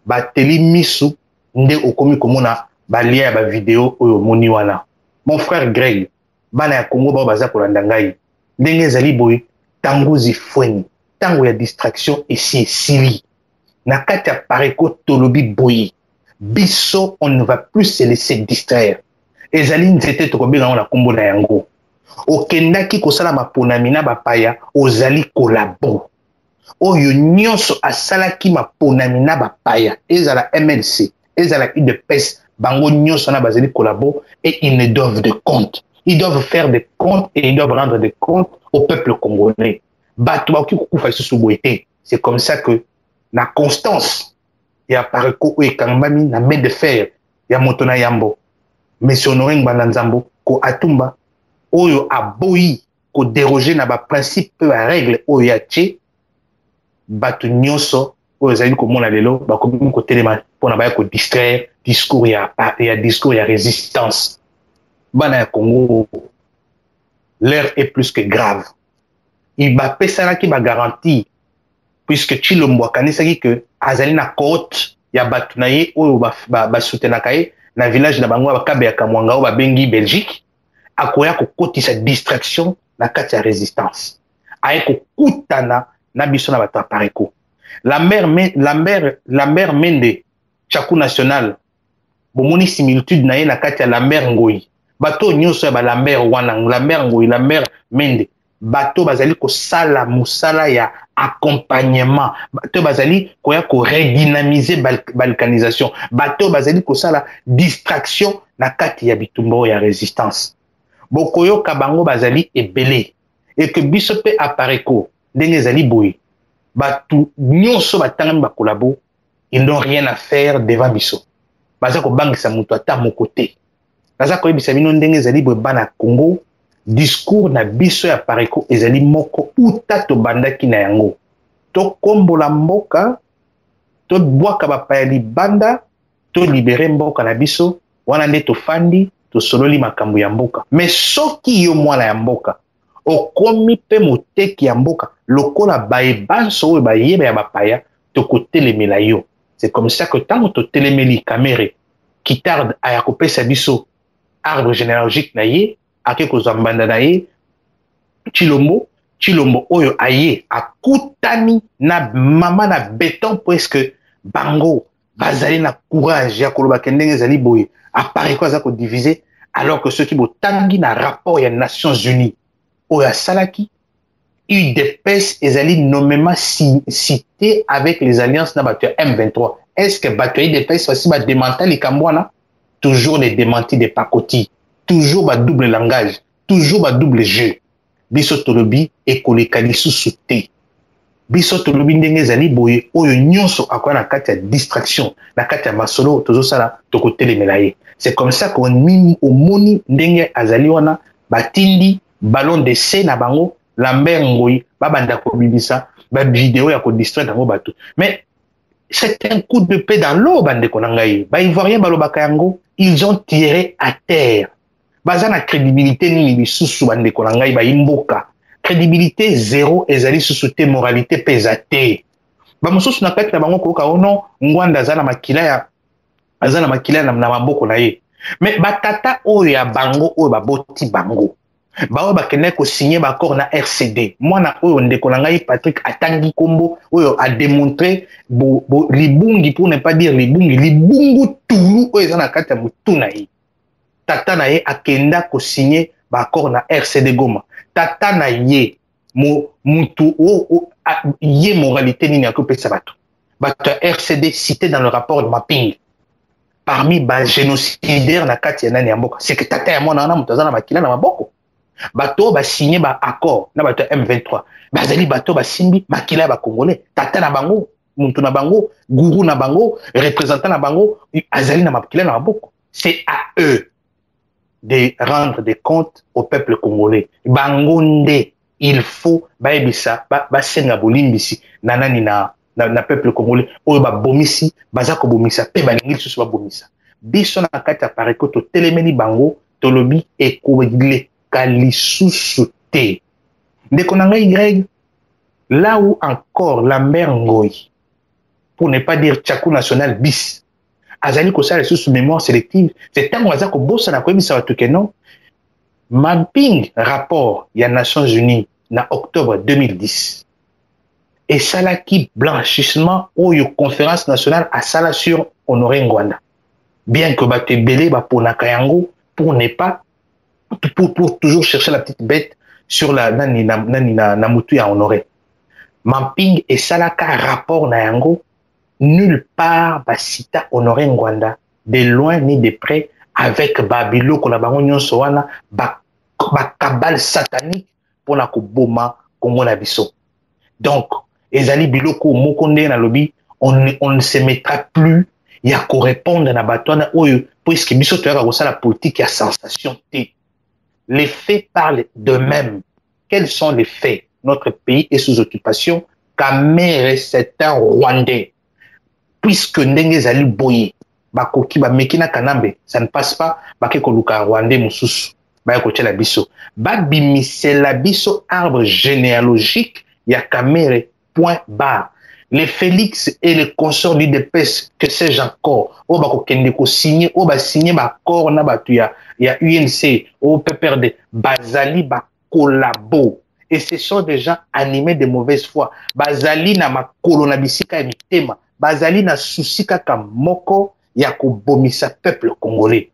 ba teli misu nde okomi komona ba lia ya ba vidéo oyo moni wana. Mon frère Greg, bana ya Congo ba baza kolanda ngai. Ndenge zali boy tango zifweni, tango ya distraction esi sili. Na kati ya pareko tolobi boyi biso on ne va plus se laisser distraire ezali nzete tokobenga on na kombo na yango okendaki kosala maponami na bapaya ozali kolabo oyo nyonso asalaki maponami na bapaya ezala MLC ezala UDPS bango nyonso na bazali kolabo et ils ne doivent de compte ils doivent faire des comptes et ils doivent rendre des comptes au peuple congolais bato bakoki kokufa lisusu boye te c'est comme ça que na constance ya pareko oyo ekangami na main de fer ya moto na yambo monsieur Honoré Ngbanda Nzambo ko atumba oyo aboyi ko déroger na ba principe pe ba règle oyo ya tie bato nyonso oyo ezali komona lelo bakomi ko telema pona ba ko distraire discours ya discours ya résistance bana ya Congo l'heure est plus que grave il va pesana ki ba garantie puisque Chilombo akanisaki que azali na côte ya batu na ye oyo ba soutenaka ye na village na bango bakabe ya Kamwanga oyo babengi Belgique akoya kokotisa distraction na kati ya résistance aye kokutana na biso na bato ya pareko Lambert Mende Chaku National bomoni similitude na ye na kati ya Lambert Ngoyi bato nyonso ya ba Lambert wana Lambert Ngoyi Lambert Mende bato bazali kosala musala ya accompagnement bato bazali koya ko redynamiser balkanisation bato bazali kosala distraction na kati ya bitumba ya résistance bokoyoka bango bazali ebele et que biso pe apareko ndenge ezali boye bato nyonso batangami bakolabo ils n'ont rien à faire devant biso baza kobangisa mutu ata moko te baza koyebisa bino ndenge ezali boye bana Congo discours na biso ya pareko ezali moko uta tobandaki na yango tokombola mboka to bwaka bapaya libanda to libere mboka na biso wana nde tofandi tosololi makambo ya mboka. Mais soki yo mwana ya mboka okomi pe moteki ya mboka lokola bayebanso oyo bayeba ya bapaya tokotelemela yo. C'est comme ça que tant totelemeli Kamere qui tarde à kopesa biso arbre généalogique na ye ake kozwa mbanda na ye Chilombo oyo aye akutani na mama na béton presque bango bazali na courage ya koloba kendenge zali boye apare quoi za ko diviser alors que ceux qui botangi na rapport ya Nations Unies oyo asalaki UDPS ezali nommément cité avec les alliances na bato M23. Est-ce que bato UDPS aussi ba démentir les Kambwana? Toujours les démentis des pakoti, toujours ba double langage, toujours ba double jeu. Biso tolobi ekolekali susute. Biso tolobi ndenge zali boye oyo nyonso akwa na kati ya distraction, na kati ya masolo tozo sala tokotelemela ye. C'est comme ça qu'on mimi omoni ndenge azali wana batindi ballon d'essai na bango Lambert Ngoyi babanda ko bibisa ba vidéo ya ko distraire dango bato. Mais c'est un coup de paix dans l'eau bande ko nangai. Ba ivoirien balobaka yango, ils ont tiré à terre. Baza na crédibilité ni bisusu bande ko nangai ba imboka. Crédibilité zéro ezali susute moralité pesate. Ba mususu na kati na bango ko ka ono ngwanda za na makila ya azana makila na maboko na ye. Mais batata oyo ya bango oyo baboti bango. Bawo bakene ko signer ba accord na RCD. Mwana oyo ndeko na ngai Patrick atangi kombo oyo a démontré libungi pour ne pas dire libungu tulu oyo ezana kati ya mutu na ye. Tata na ye akenda ko signer ba accord na RCD Goma. Tata na ye mutu ye moralité nini akopesa bato. Bato RCD cité dans le rapport de mapping. Parmi ba génocidaires na kati ya nani ya mboka. C'est que tata ya mwana na mutazana makila na maboko. Bato ba signé ba accord na bato M23 bazali bato ba simbi makila ba congolais tata na bango muntu na bango guru na bango représentant na bango azali na makila na maboko. C'est à eux de rendre des comptes au peuple congolais. Bangonde il faut ba ebisa ba senga bolimbisi na nani na peuple congolais oyo ba bomisi baza ko bomisa pe ba lingi susu ba bomisa biso na kati ya pareko to telemeni bango tolobi ekobile Kalisusuté. Ndeko na ngai Greg, là où encore Lambert Ngoyi, pour ne pas dire Tchakou National bis, azali ko sala sous mémoire sélective, c'est tant waza ko bossa na ko bisa watu keno, mapping rapport ya Nations Unies na octobre 2010. Et sala qui blanchissement ou yo conférence nationale à sala sur Honoré Ngwanda. Bien que bate belé ba ponaka yango pour ne pas pour toujours chercher la petite bête sur la nani na mutu ya Honoré. Mapping et salaka rapport na yango nulle part ba cita Honoré Ngwanda de loin ni de près avec Babilo ko la bango nyonso wana ba kabale satanique pour na ko boma Congo na biso. Donc ezali biloko moko nde na lobi on ne se mettra plus ya ko répondre na batona oyo puisque biso to ya ko sala politique ya sensation te. Les faits parlent d'eux-mêmes. Quels sont les faits? Notre pays est sous occupation. Kamere, c'est un Rwandais. Puisque ndenge zali boye, bakoki ba mekina kanambe, ça ne passe pas. Bake koluka Rwandais mususu, ba koche la biso. Ba bimise la biso arbre généalogique ya Kamere. Point barre. Les Félix et les consorts d'UDPS, que sais-je encore, ou bako kende ko signer, ou ba signer ba accord na batu ya UNC, ou PPRD, bazali ba collabo. Et ce sont des gens animés de mauvaise foi. Bazali na makolo na bisika ya mitema, bazali na susika ka moko ya ko bomisa peuple congolais.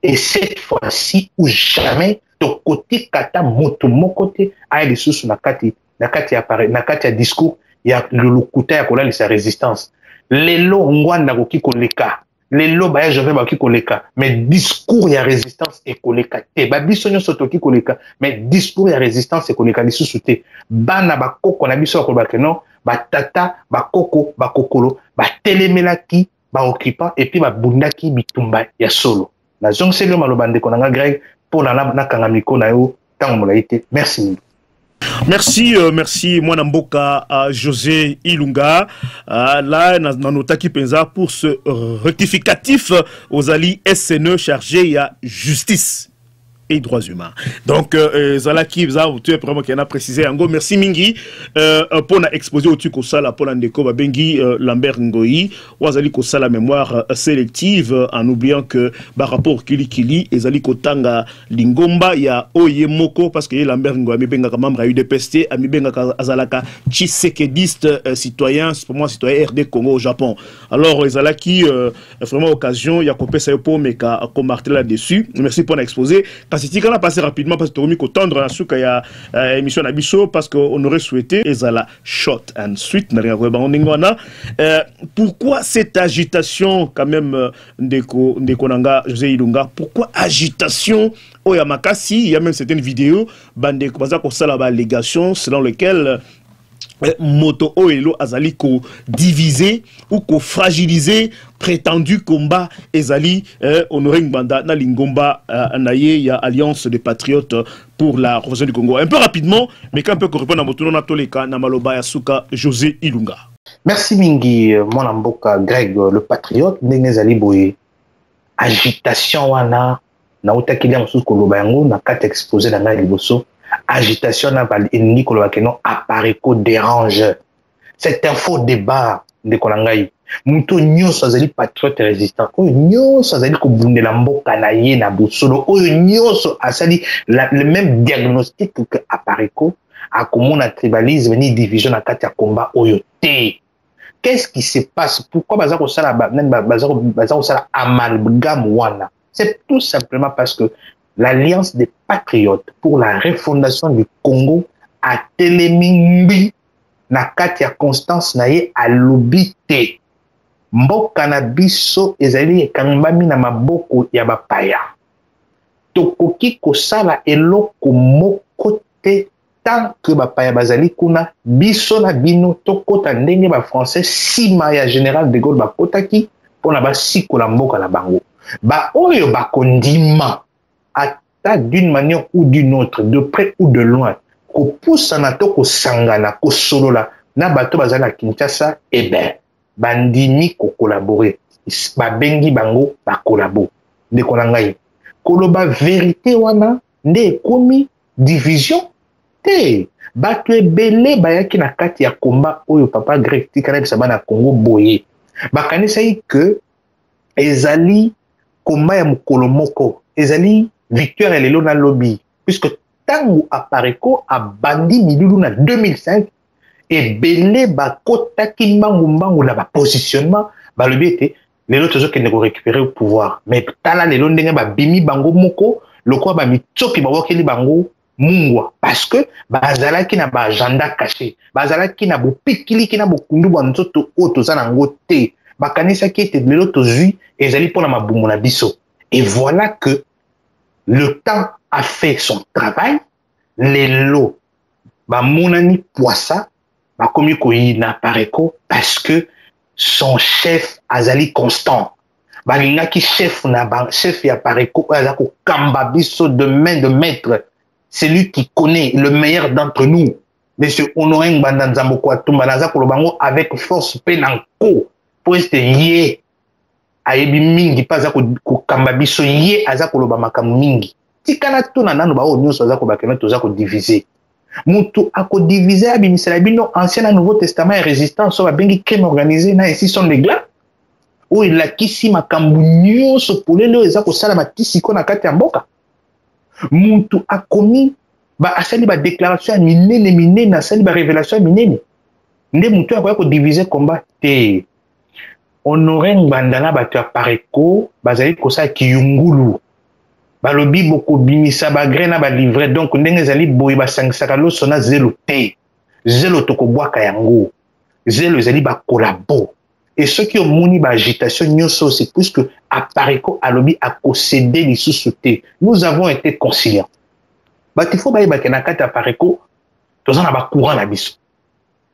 Et cette fois-ci ou jamais, to côté kata moto mokote a les sous na kati ya discours ya lulukuta ya kolali sa résistance. Lelo ngwanda koki koleka. Lelo baya jove baki koleka. Mais discours ya résistance e koleka te. Ba biso nyonso toki koleka. Mais discours ya résistance e koleka lisusu te. Bana bakoko na biso bakolo bakeno. Batata, bakoko, bakokolo. Batelemelaki, baokipa. Et puis babundaki bitumba ya solo. Na zong selo malobande konanga Greg. Pour na kangamiko na yo. Tango molaite. Merci. Merci, merci, moi Namboka, José Ilunga. Là, Nanotaki Penza pour ce rectificatif aux alliés SNE chargés à justice et droits humains. Donc, Zalaki, tu es vraiment qui en a précisé. En gros, merci Mingi pour l'exposé au Tuko Sala, pour l'Andeko, Bengi Lambert Ngoyi, ou Zali Kosala mémoire sélective, en oubliant que, par rapport Kili Kili, et Zali Kotanga Lingomba, il y a Oye Moko, parce que Lambert Ngoyi, Amibenga Kamam, Rayu DPST, Amibenga Azalaka, Chisekediste citoyen, c'est pour moi citoyen RD Congo au Japon. Alors, Zalaki, vraiment occasion, il y a Kopé Sayopo, mais qu'à marteler là-dessus. Merci pour l'exposé. C'est qu'on a passé rapidement parce que tu as tendre à ce qu'il y a émission d'Abisso parce qu'on aurait souhaité et ça la short and sweet. Pourquoi cette agitation quand même de Konanga José Ilunga? Pourquoi agitation au Yamakasi? Il y a même certaines vidéos bande ko sala ba allégation selon lesquelles moto oelo azali ko diviser ou ko fragiliser prétendu combat ezali honoré Ngbanda na lingomba naye ya alliance des patriotes pour la revolution du Congo. Un peu rapidement mais quand peut répondre à moto na toleka na maloba ya suka José Ilunga. Merci Mingi mon amboka Greg le patriote ndenge ezali boye agitation wana na utakilia mususu koloba yango na kati exposé na ngai liboso. Agitation n'a pas ennemi que non apparaît qu'au dérange. C'est un faux débat de Kolangai. Mouto nyo sazali patriote résistant. O nyo sazali ko bunde la mboka na ye na busolo. O nyo so asali le même diagnostic que apparaît ko a comment na tribalisme ni division na kati ya combat oyote. Qu'est-ce qui se passe? Pourquoi bazako sala bazako sala amalgame wana? C'est tout simplement parce que l'Alliance des Patriotes pour la refondation du Congo a télémimbi na katia Constance naye a lobité. Mboka na biso ezali ekangami na maboko ya bapaya. Tokoki kosala eloko moko te tant que bapaya bazali kuna biso na bino tokota ndenge ba français sima ya général de Gaulle bakotaki pona basikola mboka na bango. Ba oyo bakondima d'une manière ou d'une autre, de près ou de loin, ko poussa na to ko sangana ko solola na bato bazala Kinshasa, eh ben bandimi ko collaborer, ba bengi bango ba collabo de konangai koloba vérité wana nde komi division te bato ebele bayaki na kati ya combat oyo papa Greg tikana bisaba na Congo boye bakanisa que ezali combat ya mukolo moko ezali victoire et lelo na lobby puisque tangu apareko a bandi milulu na 2005 et belé ba kota ki mbangu la ba positionnement ba lobby était lelo tozo ke ne ko récupérer au pouvoir mais tala lelo ndenge ba bimi bango moko lokwa ba mitsoki ba wakeli bango mungwa parce que bazala ki na ba agenda caché bazala ki na bo pikili ki na bo kundu ba nzoto o toza na ngo te bakanisa ki ete lelo tozui ezali pona mabungu na biso et voilà que le temps a fait son travail. Les lots, bah monani poissa, bah comme il n'a pas parce que son chef Azali Constant, bah il n'a qui chef n'a pas chef y apparaît Azako Kambabiso de main de maître, c'est lui qui connaît le meilleur d'entre nous. Monsieur Honoré Ngbanda quoi tout Malaza Kolobango avec force penanko pour être yé. Ayebi mingi paza ko kambabiso ye aza ko loba makamu mingi tikana tuna nanu ba o nyonso aza ko bakena toza ko diviser mutu ako diviser abimisela bino ancien et nouveau testament et résistance so ba bengi crime organisé na ici sont les glas o ila kisi makambu nyonso polelo eza ko sala matisi ko na kati ya mboka mutu akomi ba asali ba déclaration minene na sali ba révélation minene nde mutu akoya ko diviser combat te Honoré Ngbandana bato apareko bazali kosa kiyungulu balobi boko bimisa ba grena ba livrer donc ndenge ezali boye basangisaka loso na zelo te zelo tokobwaka yango zelo ezali ba collabo et ceux qui ont moni ba agitation nyonso c'est puisque apareko alobi a concédé lisusu te nous avons été conciliants batifo baye bakena kati apareko tozana ba courant na biso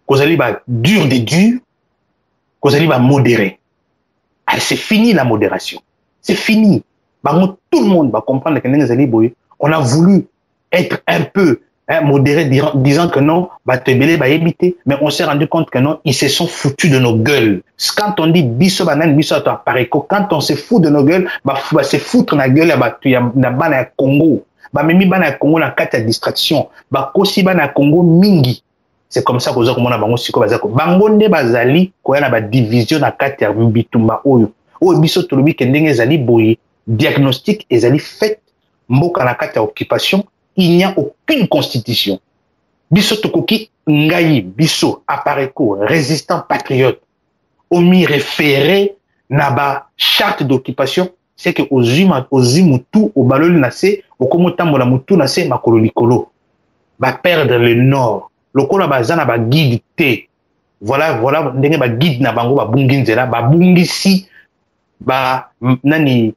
kozali ba dur de dur kozali ba modéré. C'est fini la modération. C'est fini. Tout le monde va comprendre que on a voulu être un peu modérés disant que non, Batebele va éviter. Mais on s'est rendu compte que non, ils se sont foutus de nos gueules. Quand on dit biso banane, biso à Pareko, quand on se fout de nos gueules, bah se foutre na gueule na bana Congo. Bah mimi bana Congo na kata distraction. Bah kosi bana Congo mingi. C'est comme ça que vous avez bango siko bazako. Bango nde bazali ko na ba division na kata ya bitumba oyo. O biso tolobi ke ndenge ezali boye, diagnostic ezali fait mboka na kata ya occupation. Il n'y a aucune constitution. Biso tokoki ngai biso apareko résistant patriote omi référé na ba charte d'occupation c'est que ozimutu au baloli nase okomotambola mutu nase makolo likolo ba perdre le nord lokola bazana ba guide te voilà ndenge ba guide na bango ba bungi nzela ba bungisi ba nani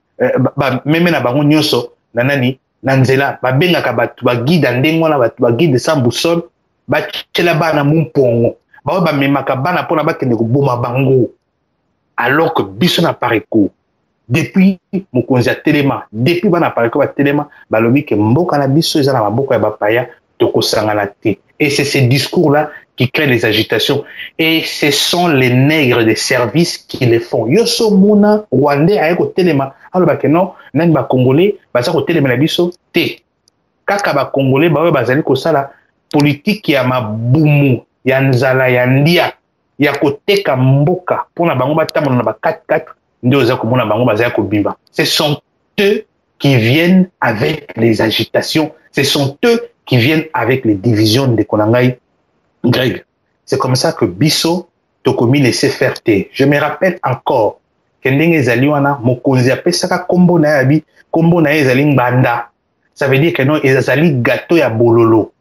ba meme na bango nyonso na nani na nzela babengaka bato bagide ndenge wana bato bagide sans boussole batiela bana mumpongo bao bamemaka bana mpona bakende koboma bango alors que biso na Pareko depuis mokonzi ya telema depuis bana Pareko batelema balobi ke mboka na biso eza na maboko ya bapaya tokosangana te et c'est ces discours là qui créent les agitations et ce sont les nègres des services qui les font yoso mona rwandais ayeko telema alors que non nani ba congolais baza ko telemela biso te kaka ba congolais ba bazali ko sala politique ya mabumu ya nzala ya ndia ya koteka mboka pona bango batamona na ba 4-4 ndio za ko mona bango bazali ko bimba. Ce sont eux qui viennent avec les agitations, ce sont eux qui viennent avec les divisions de Konangai Greg. C'est comme ça que biso tokomi laisser faire te. Je me rappelle encore kendenge ezali wana mokonzi apesaka kombo na yabi kombo na ezali nganda ça veut dire que non ezali gâteau ya bololo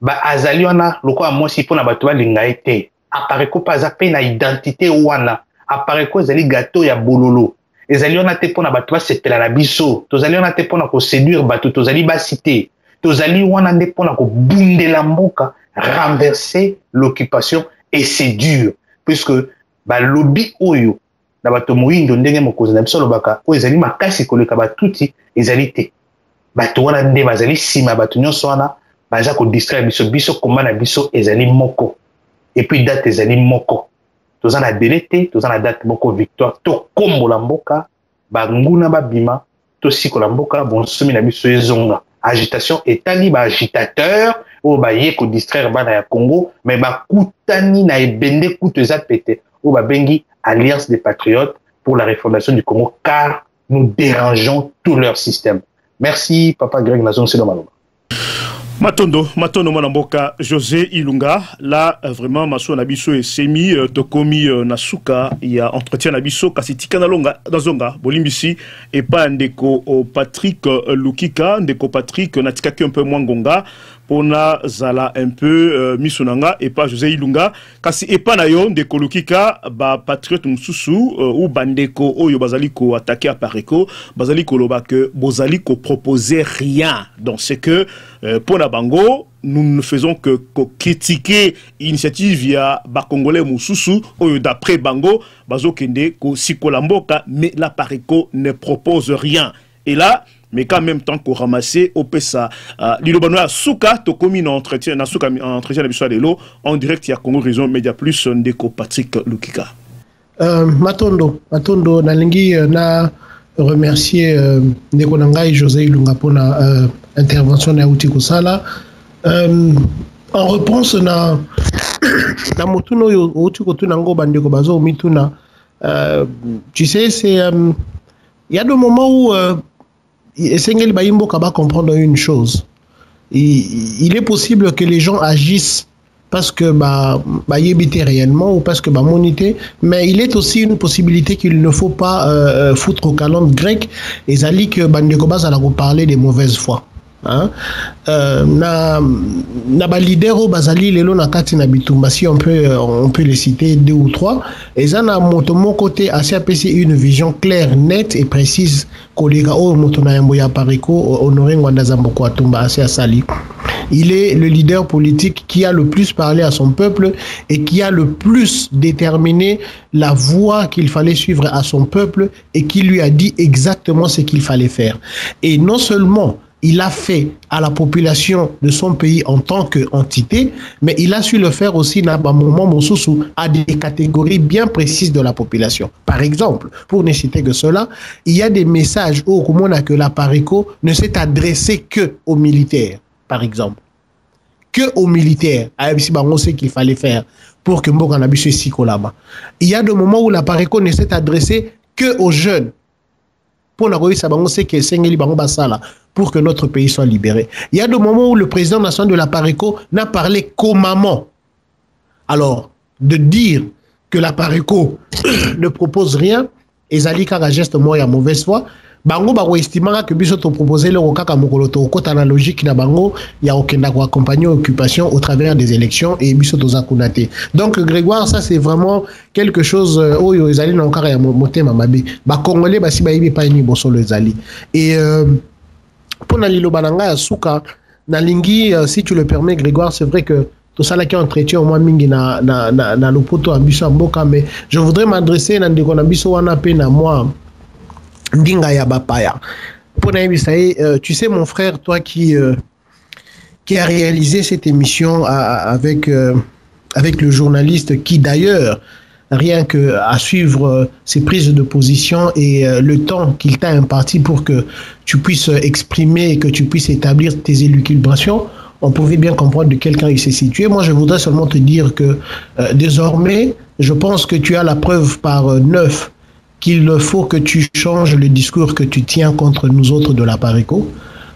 ba azali wana lokola mosi pona bato balinga ete Apareko paza pe na identité wana Apareko ezali gâteau ya bololo ezali wana te pona bato basepela na biso tozali wana te pona ko séduire bato tozali basité tozali wana nde pona ko bundela mboka renverser l'occupation et c'est dur puisque ba lobby oyo na bato moyindo ndenge mokonzi na biso lobaka o ezali makasi koleka batuti ezali te bato wana nde bazali sima bato nyonso wana baza ko distraire biso komba na biso ezali moko et puis date ezali moko toza na délai te toza na date moko victoire to kombola mboka banguna babima to sikola mboka bonsomi na biso ezonga agitation etali ba agitateur o ba ye ko distraire bana ya Congo mais ba kutani na ebende kutu eza pété o ba bengi Alliance des Patriotes pour la refondation du Congo, car nous dérangeons tout leur système. Merci, Papa Greg Nazon Selomaloma. Matondo Manamboka, José Ilunga, là vraiment Maso Nabiso et Semi Tokomi Nasuka, il y a entretien Nabiso, Kasitika Nazonga, Bolimbisi, et pas Ndeko Patrick Lukika, Ndeko Patrick Natikaki un peu moins Gonga, Pona Zala un peu Misonanga, et pas José Ilunga, Kasi et pas Nayon, Ndeko Lukika, ba Patriote Msusu, ou Bandeko, Oyo Bazaliko attaqué à Pareko, Bazaliko Lobake, Bozaliko proposait rien. Donc c'est que, pour la Bango, nous ne faisons que critiquer l'initiative via Bakongolais Moussoussou, d'après Bango, Bazo Kende, Sikolamboka, mais la Pareko ne propose rien. Et là, mais quand même temps qu'on ramassait au PESA, l'Ilobanoa Souka, Tokomi entretien, entretien de l'eau, en direct, il y a Congo Raison Média Plus, Ndeko Patrick Lukika. Matondo, Nalingi, na remercier Ndeko Nangai José Ilunga pour la intervention na Uti Kosala. En réponse na motuno yo Uti Kotunango Bandeko Bazo Mituna, tu sais, c'est il y a des moments où Essengel Bayimbo Kaba comprendre une chose. Il est possible que les gens agissent parce que yébité réellement ou parce que monité, mais il est aussi une possibilité qu'il ne faut pas foutre au calendrier grec et Zali que Bandekobaz a parlé des mauvaises foi. Hein? Na leader au Bazali lelo na kati na bitumba, si on peut les citer 2 ou 3 et ça na mon côté assez APC une vision claire, nette et précise kolega o motona yambo ya Pareko honoré Ngwanda Zamboko Atumba assez asali. Il est le leader politique qui a le plus parlé à son peuple et qui a le plus déterminé la voie qu'il fallait suivre à son peuple et qui lui a dit exactement ce qu'il fallait faire. Et non seulement il a fait à la population de son pays en tant qu'entité, mais il a su le faire aussi à des catégories bien précises de la population. Par exemple, pour ne citer que cela, il y a des messages où que la PARECO ne s'est adressé que aux militaires, par exemple. Que aux militaires. On sait qu'il fallait faire pour que Mboka Nabiso Siko là-bas. Il y a des moments où la PARECO ne s'est adressée que aux jeunes. Pour que notre pays soit libéré. Il y a des moments où le président national de la PARECO n'a parlé qu'aux mamans. Alors, de dire que la PARECO ne propose rien, et Zali Kara geste moi à mauvaise foi, bango ba estimera que biso to proposer le kaka mokolo to kota na logique na bango ya okenda ko accompagner occupation au travers des élections et biso to zakunate. Donc Grégoire, ça c'est vraiment quelque chose oyo ezali na okara ya motema mabe. Ba congolais ba si ba yibi pa ni bosolo ezali. Et pour na lilo bananga ya suka na lingi si tu le permets Grégoire, c'est vrai que tout ça là qui entretient au moins mingi na lopoto ambiso mboka, mais je voudrais m'adresser na ndeko na biso wana pe na moi Ndinga ya Bapaya. Tu sais mon frère, toi qui a réalisé cette émission avec le journaliste qui d'ailleurs, rien que à suivre ses prises de position et le temps qu'il t'a imparti pour que tu puisses exprimer et que tu puisses établir tes élucubrations, on pouvait bien comprendre de quel camp il s'est situé. Moi, je voudrais seulement te dire que désormais, je pense que tu as la preuve par 9 qu'il faut que tu changes le discours que tu tiens contre nous autres de la PARECO.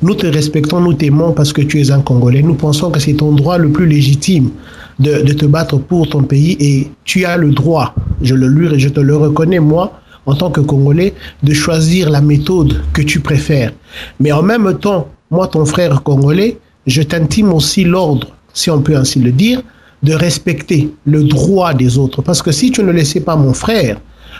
Nous te respectons, nous t'aimons parce que tu es un Congolais. Nous pensons que c'est ton droit le plus légitime de te battre pour ton pays et tu as le droit, je te le reconnais moi, en tant que Congolais, de choisir la méthode que tu préfères. Mais en même temps, moi, ton frère congolais, je t'intime aussi l'ordre, si on peut ainsi le dire, de respecter le droit des autres. Parce que si tu ne le sais pas, mon frère,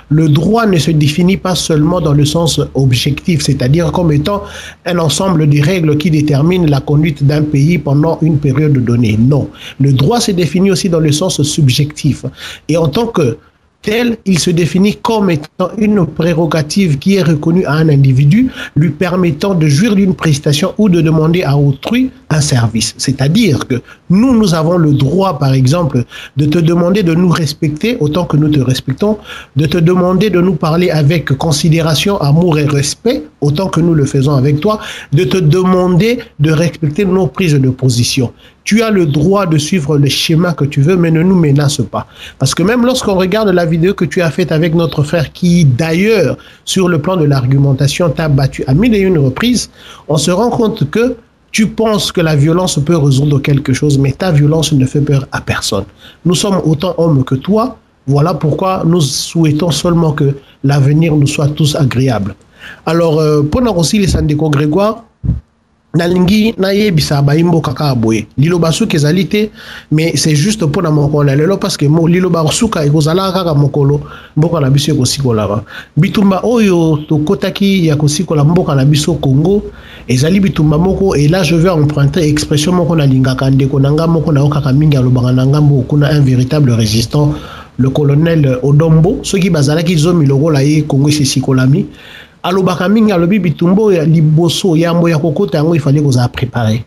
le droit ne se définit pas seulement dans le sens objectif, c'est-à-dire comme étant un ensemble de règles qui déterminent la conduite d'un pays pendant une période donnée. Non, le droit se définit aussi dans le sens subjectif. Et en tant que tel, il se définit comme étant une prérogative qui est reconnue à un individu, lui permettant de jouir d'une prestation ou de demander à autrui un service. C'est-à-dire que nous avons le droit, par exemple, de te demander de nous respecter autant que nous te respectons, de te demander de nous parler avec considération, amour et respect autant que nous le faisons avec toi, de te demander de respecter nos prises de position. Tu as le droit de suivre le schéma que tu veux, mais ne nous menace pas. Parce que même lorsqu'on regarde la vidéo que tu as faite avec notre frère, qui d'ailleurs, sur le plan de l'argumentation, t'a battu à 1001 reprises, on se rend compte que tu penses que la violence peut résoudre quelque chose, mais ta violence ne fait peur à personne. Nous sommes autant hommes que toi. Voilà pourquoi nous souhaitons seulement que l'avenir nous soit tous agréable. Alors, pendant aussi les Sandeko Grégoire, nalingi na yebisa baimbo kaka boye lilo basuki ezalite, mais c'est juste pour na mokolo lelo parce que mo lilo basuka ekozala kaka mokolo mboka na biso ekosikola bitumba oyo tokotaki ya kosikola mboka na biso Congo ezali bitumba moko, et là je vais emprunter expression moko na lingaka ndeko nanga moko na okaka mingi alobanga na ngambo kuna un véritable résistant, le colonel Odombo, ceux qui bazalaki zomi lokola ye Congo sisikolami alobaka mingi alobi bitumbo ya liboso yambo ya kokota yango, il fallait qu'on a préparé.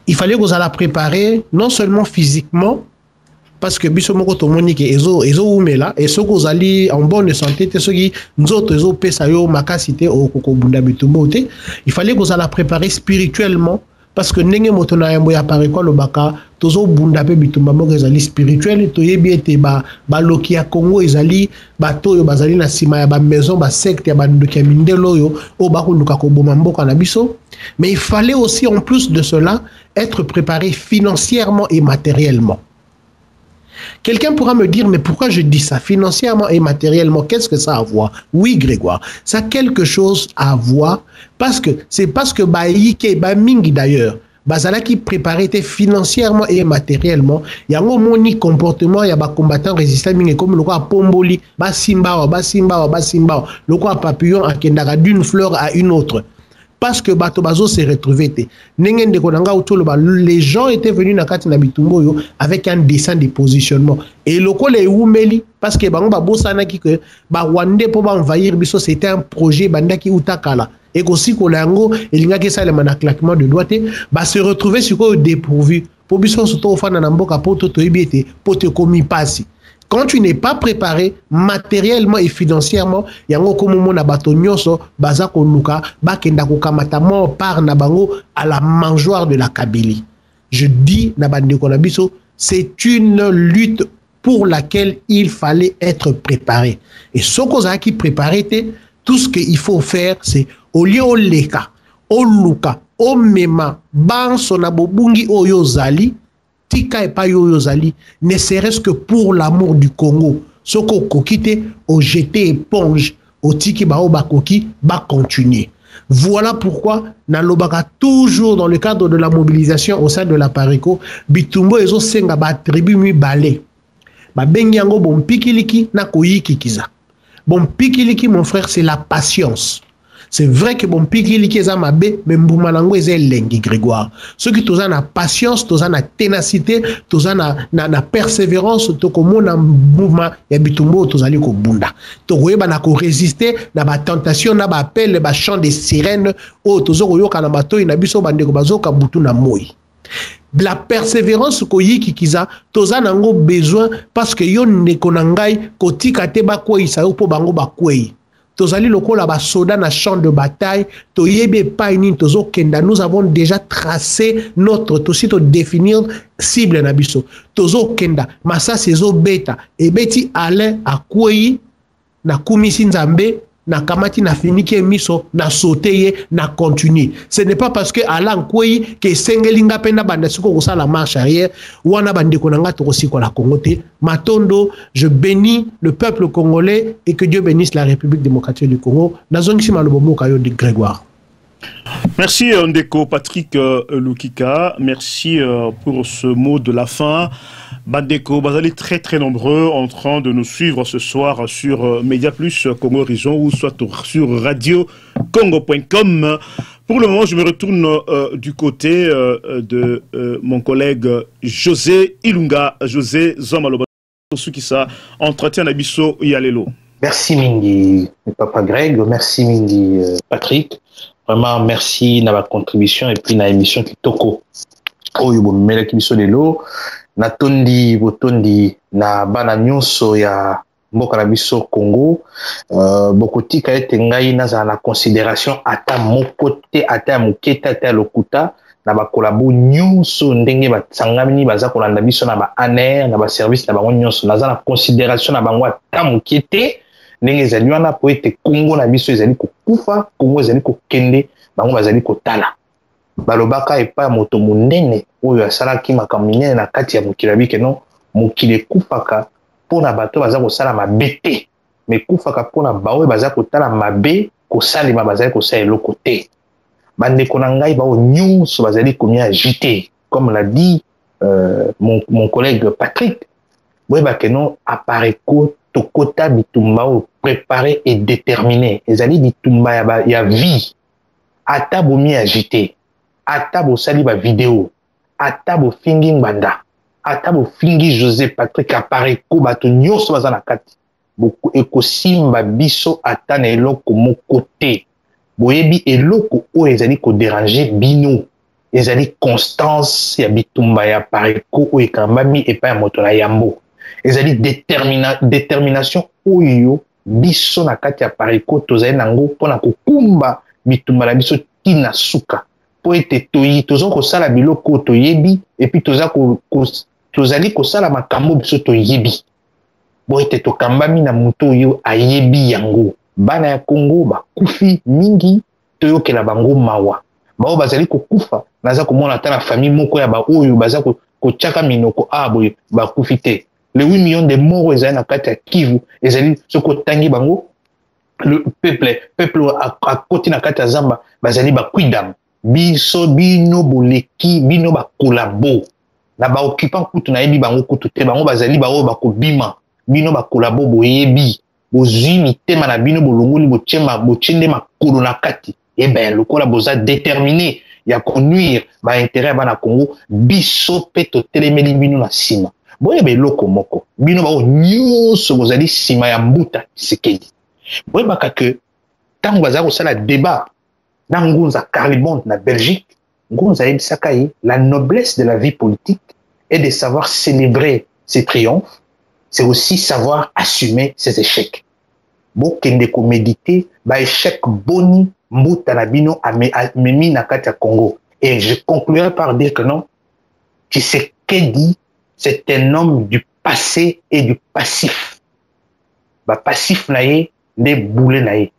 Il fallait qu'on a préparé non seulement physiquement, parce que biso moko tomoni ke ezo umela et ceux qui ali en bonne santé te ceux qui nzoto ezo pesa yo makasité o kokobunda bitumbo te, il fallait qu'on a préparé spirituellement, parce que ndenge moto na yambo ya PARECO lobaka tozo bunda pe bitumba moko ezali spirituel, to yebi ete ba loki ya Congo ezali bato yo bazali na sima ya ba maison ba secte ya ba ndoki ya mindelo yo o ba kuluka ko boma mboka na biso. Mais il fallait aussi en plus de cela être préparé financièrement et matériellement. Quelqu'un pourra me dire, mais pourquoi je dis ça financièrement et matériellement? Qu'est-ce que ça a à voir? Oui, Grégoire, ça a quelque chose à voir, parce que c'est parce que Baïke, Bamingi d'ailleurs, Bazala qui préparait financièrement et matériellement, il y a un moni comportement, il y a des combattants résistants, comme le roi Pomboli, Basimba, le roi Papillon, d'une fleur à une autre. Parce que Bato Bazo s'est retrouvé. Les gens étaient venus dans Katina Bitumbo avec un dessin de positionnement. Et le col est oumeli, parce que Bango Babo Sanaki que Rwandais pour envahir Biso, c'était un projet Bandaki Utakala. et aussi kolango et linga ke ça le mana claquement de doigts ba se retrouver sur quoi dépourvu pour biso surtout fa na mboka poto to ibiete poto komi pasi. Quand tu n'es pas préparé matériellement et financièrement, yango komo na bato nyonso baza ko luka bakenda ko kamata mo par na bango à la mangeoire de la Kabylie. Je dis na bande ko na biso, c'est une lutte pour laquelle il fallait être préparé. Et ce qu'on a qui préparé, tout ce qu'il faut faire, c'est au lieu au leka, au luka, au mema, ban sonabobungi oyo zali, tika et pas oyo zali, ne serait-ce que pour l'amour du Congo. Ce qu'on kokite, au jeter éponge, au tiki ba o bakoki, ba continuer. Voilà pourquoi Nalobaka toujours dans le cadre de la mobilisation au sein de la Pareco, Bitumbo ezo senga ba tribu mi balé. Ba bengi yango bon pikiliki na koyiki kiza. Bon pikiliki mon frère c'est la patience. C'est vrai que bon pikiliki eza mabe mais mbumalango eza lengi Grégoire. Ceux qui toza na patience, toza na ténacité, toza na persévérance to komona mouvement ya Bitumbo tozali ko bunda. To koyeba na ko résister na ba tentation na ba appel ba chant des sirènes o tozo koyoka na bato na biso bandeko bazoka butu na moi. La persévérance koyiki kiza toza nango besoin parce que yo ne konangai kotika te ba kwei sa yo po bango ba kwei. Tozali lokola ba soda na champ de bataille to yebe pa ini tozo kenda nous avons déjà tracé notre tosi to définir cible na biso tozo kenda masa sezo beta e beti Alain akwei na kumisi nzambe na kamati na finiki miso na sauter na continuer. Ce n'est pas parce que Alain Kwei que sengelinga penda banda siko ko la marche arrière wana bande konanga to siko la Congo te. Matondo, je bénis le peuple congolais et que Dieu bénisse la République démocratique du Congo. Nazongi malobomo kayo de Grégoire. Merci Ndeko Patrick Lukika, merci pour ce mot de la fin. Bandeko, vous allez très très nombreux en train de nous suivre ce soir sur Média Plus Congo Horizon ou soit sur radio-congo.com. Pour le moment, je me retourne du côté de mon collègue José Ilunga, José Zomaloba, ceux qui ça entretient Abisso Yalelo. Merci Mingi, Papa Greg, merci Mingi Patrick. Vraiment, merci de votre contribution et puis dans l'émission qui toko. Oh, vous mettez l'émission de l'eau. Na tondi, botondi, na bana nyonso ya mboka na biso Congo. Bokoti ka ete ngai naza na considération ata mokote, ata moketa, ata lokuta. Na bakolabo nyonso ndenge batsangami baza kolanda biso na ba ANR, na ba service na bango nyonso. Naza na considération na bango ata mokete. Ndenge ezali wana po ete Congo na biso ezali kokufa, Congo ezali kokende, bango bazali kotala. Balobaka epa moto munene oyo asalaki makambo minene na kati ya mokili abike no mokili ekufaka mpona bato baza kosala mabe te me ekufaka mpona baoyo baza kotala mabe kosalema bazali kosala eloko te. Bandeko na ngai bao nyonso bazali komi agité comme l'a dit mon collègue Patrick. Boyebake no apareko tokota bitumba oyo préparé et déterminé ezali bitumba ya vie ata bomi agité ata bo sali ba vidéo ata bo fingi mbanda ata bo fingi José Patrick apareko bato nyonso baza na kati boko ekosimba biso ata na eloko moko te boyebi eloko oyo ezali ko déranger bino ezali constance ya bitumba ya apareko oyo ekambami epai ya moto na yambo ezali détermination oyo biso na kati ya apareko tozali nango mpona kokumba bitumba na biso tina suka po ete toyi tozo kosala biloko toyebi epi tozali kosala makambo biso toyebi bo ete tokambami na moto oyo ayebi yango. Bana ya Congo bakufi mingi toyokela bango mawa bao bazali kokufa naza komona ata na famille moko ya ba oyo baza kotiaka minoko boye bakufi te. Les 8 millions de morts ezali na kati ya Kivu ezali soko tangi bango le peuple akoti na kati ya zamba bazali bakwidam biso bino boleki bino bakolabo na ba occupant kutu na yebi bango kutu te bango bazali baoyo bakobima bino bakolabo boyebi bozwi mitema na bino bolongoli botiende makolo na kati lokola boza déterminé ya konuire ba intérêt bana Congo biso pe totelemeli bino na nsima boyeba eloko moko bino bao nyonso bozali nsima ya mbuta Tshisekedi boyebaka ke ntango baza kosala débat na ngunza Caribonde na Belgique, ngunza Ebsakaye, la noblesse de la vie politique est de savoir célébrer ses triomphes, c'est aussi savoir assumer ses échecs. Bokende ko méditer ba échec boni mbuta na bino amemi na kati ya Congo. Et je conclurai par dire que non, Tshisekedi, c'est un homme du passé et du passif. Ba passif na ye, nde boule na ye.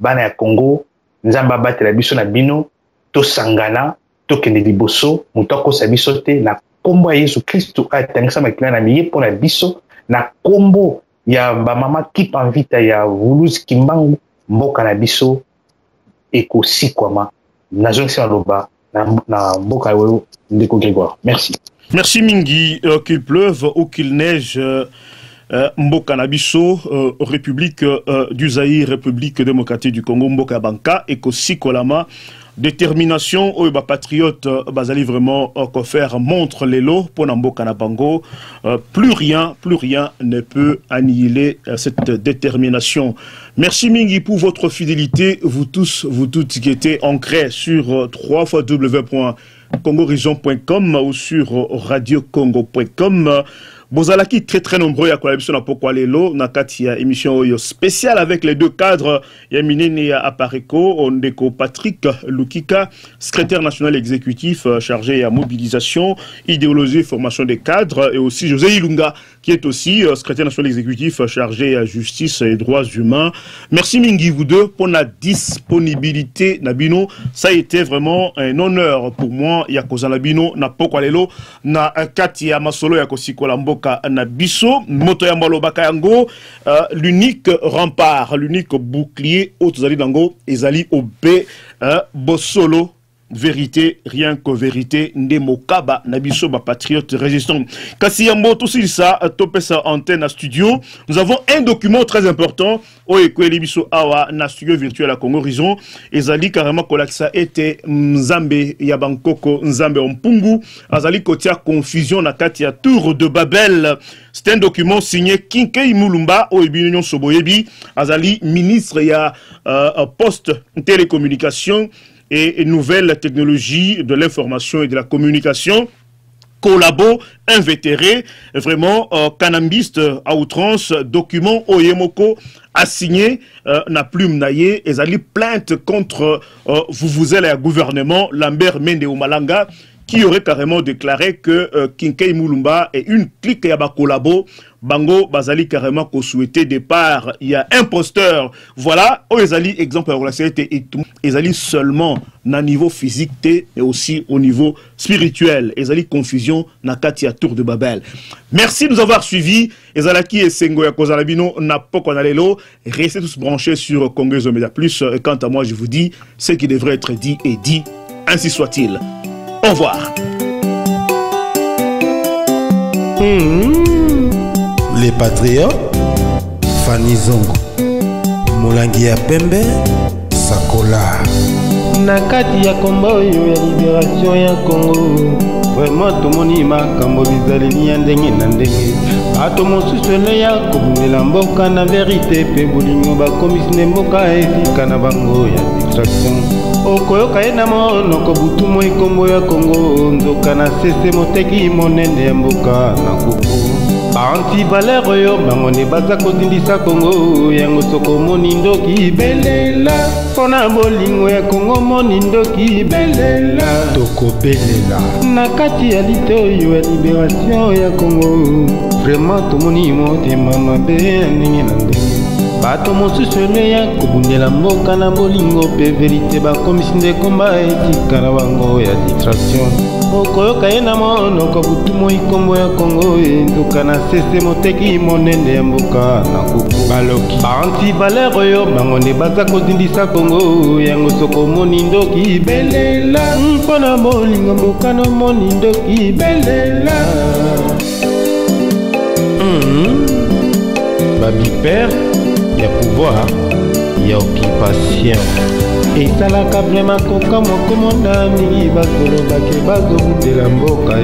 Bana ya Congo, nzamba batela biso na bino, to sangana, to kende liboso, mutako sa biso te, na kombo ya Yesu Christo a tangisa makila na miye pona biso, na kombo ya ba mama Kipanvita ya Vuluzi Kimbangu, mboka na biso, eko sikwama, na jonksi na loba, na mboka ya Ndeko Grégoire. Merci. Merci Mingi, qu'il pleuve ou qu'il neige, Mboka Nabiso, République du Zaïre, République démocratique du Congo, Mboka Banka, et Kosi Kolama, détermination, patriote, Bazali vraiment, faire montre les lots pour Mboka Nabango. Plus rien ne peut annihiler cette détermination. Merci Mingi pour votre fidélité, vous tous, vous toutes qui étiez ancrés sur www.congorizon.com ou sur radiocongo.com. Bozalaki très nombreux à collaboration na pokwa lelo na kati ya émission spéciale avec les deux cadres ya minene ya Apareko Ondeko Patrick Lukika, secrétaire national exécutif chargé à mobilisation, idéologie et formation des cadres, et aussi José Ilunga qui est aussi secrétaire national exécutif chargé à justice et droits humains. Merci Mingi vous deux pour la disponibilité Nabino, ça a été vraiment un honneur pour moi ya kozala bino na pokwa lelo na kati ya masolo ya kosikola mboka Nabiso, moto ya Malobaka yango, l'unique rempart, l'unique bouclier Otozali Dango, Ezali Obe, Bosolo, vérité, rien que vérité, Ndemokaba, Nabiso, ba patriote résistant. Kasi Yambo, tout ça, topé sa antenne à studio. Nous avons un document très important, Oekweli Biso Awa, na studio virtuel à Congo Horizon. Ezali carrément kolaksa était Nzambe Yabankoko, Nzambe Ompungu, Azali Kotia confusion na katia tour de Babel. C'est un document signé Kinkei Mulumba, Oebinyon Soboyebi, Azali ministre ya poste télécommunication et nouvelles technologies de l'information et de la communication. Collabo, invétéré, vraiment canambiste à outrance, document Oyemoko a signé na plume naye, et zali plainte contre vous allez à gouvernement Lambert Mende Omalanga, qui aurait carrément déclaré que Kinkei Mulumba est une clique yaba Collabo. Bango, Bazali carrément qu'on souhaitait départ, il y a imposteur. Voilà, Ezali, exemple, la sécurité et tout. Ezali seulement na niveau physique, et aussi au niveau spirituel. Ezali confusion na katia tour de Babel. Merci de nous avoir suivis. Ezalaki et Sengo ya Kozalabino na pokonalelo. Restez tous branchés sur Congrès Média Plus. Et quant à moi, je vous dis ce qui devrait être dit et dit. Ainsi soit-il. Au revoir. Les patriotes, Fanny Zongo, Molangi ya Pembe, Sakola. Nakati ya kombo ya libération ya Congo. Vraiment tomoni makambo bizali ya ndenge na ndenge. Ato mosusele ya kobundela mboka na vérité pe bolingo bakomisine mboka esika na bango ya distraction. Okoyoka ena monoko butu moi kombo ya Congo. Nzoka na sese moteki monene ya mboka na kuku. Anti-valeur yo bangone baza kotindisa Congo yango soko monindoki belela pona bolingo ya Congo monindoki belela toko belela na kati ya lito yo ya libération ya Congo vraiment tomoni motema mabe ndenge na ndenge bato mosusele ya kobundela mboka na bolingo pe vérité bakomisinde komba etika na bango ya distraction okoyoka ye na monoko butu moi kombo ya Congo enzuka na sese moteki monene ya mboka na kuku baloki anti-valeur oyo bango nde baza kotindisa Congo yango soko monindoki belela mpona bolingo mboka no monindoki belela babipere ya pouvoir ya occupation et salaka vraiment koka moko monami bazolobake bazobundela mboka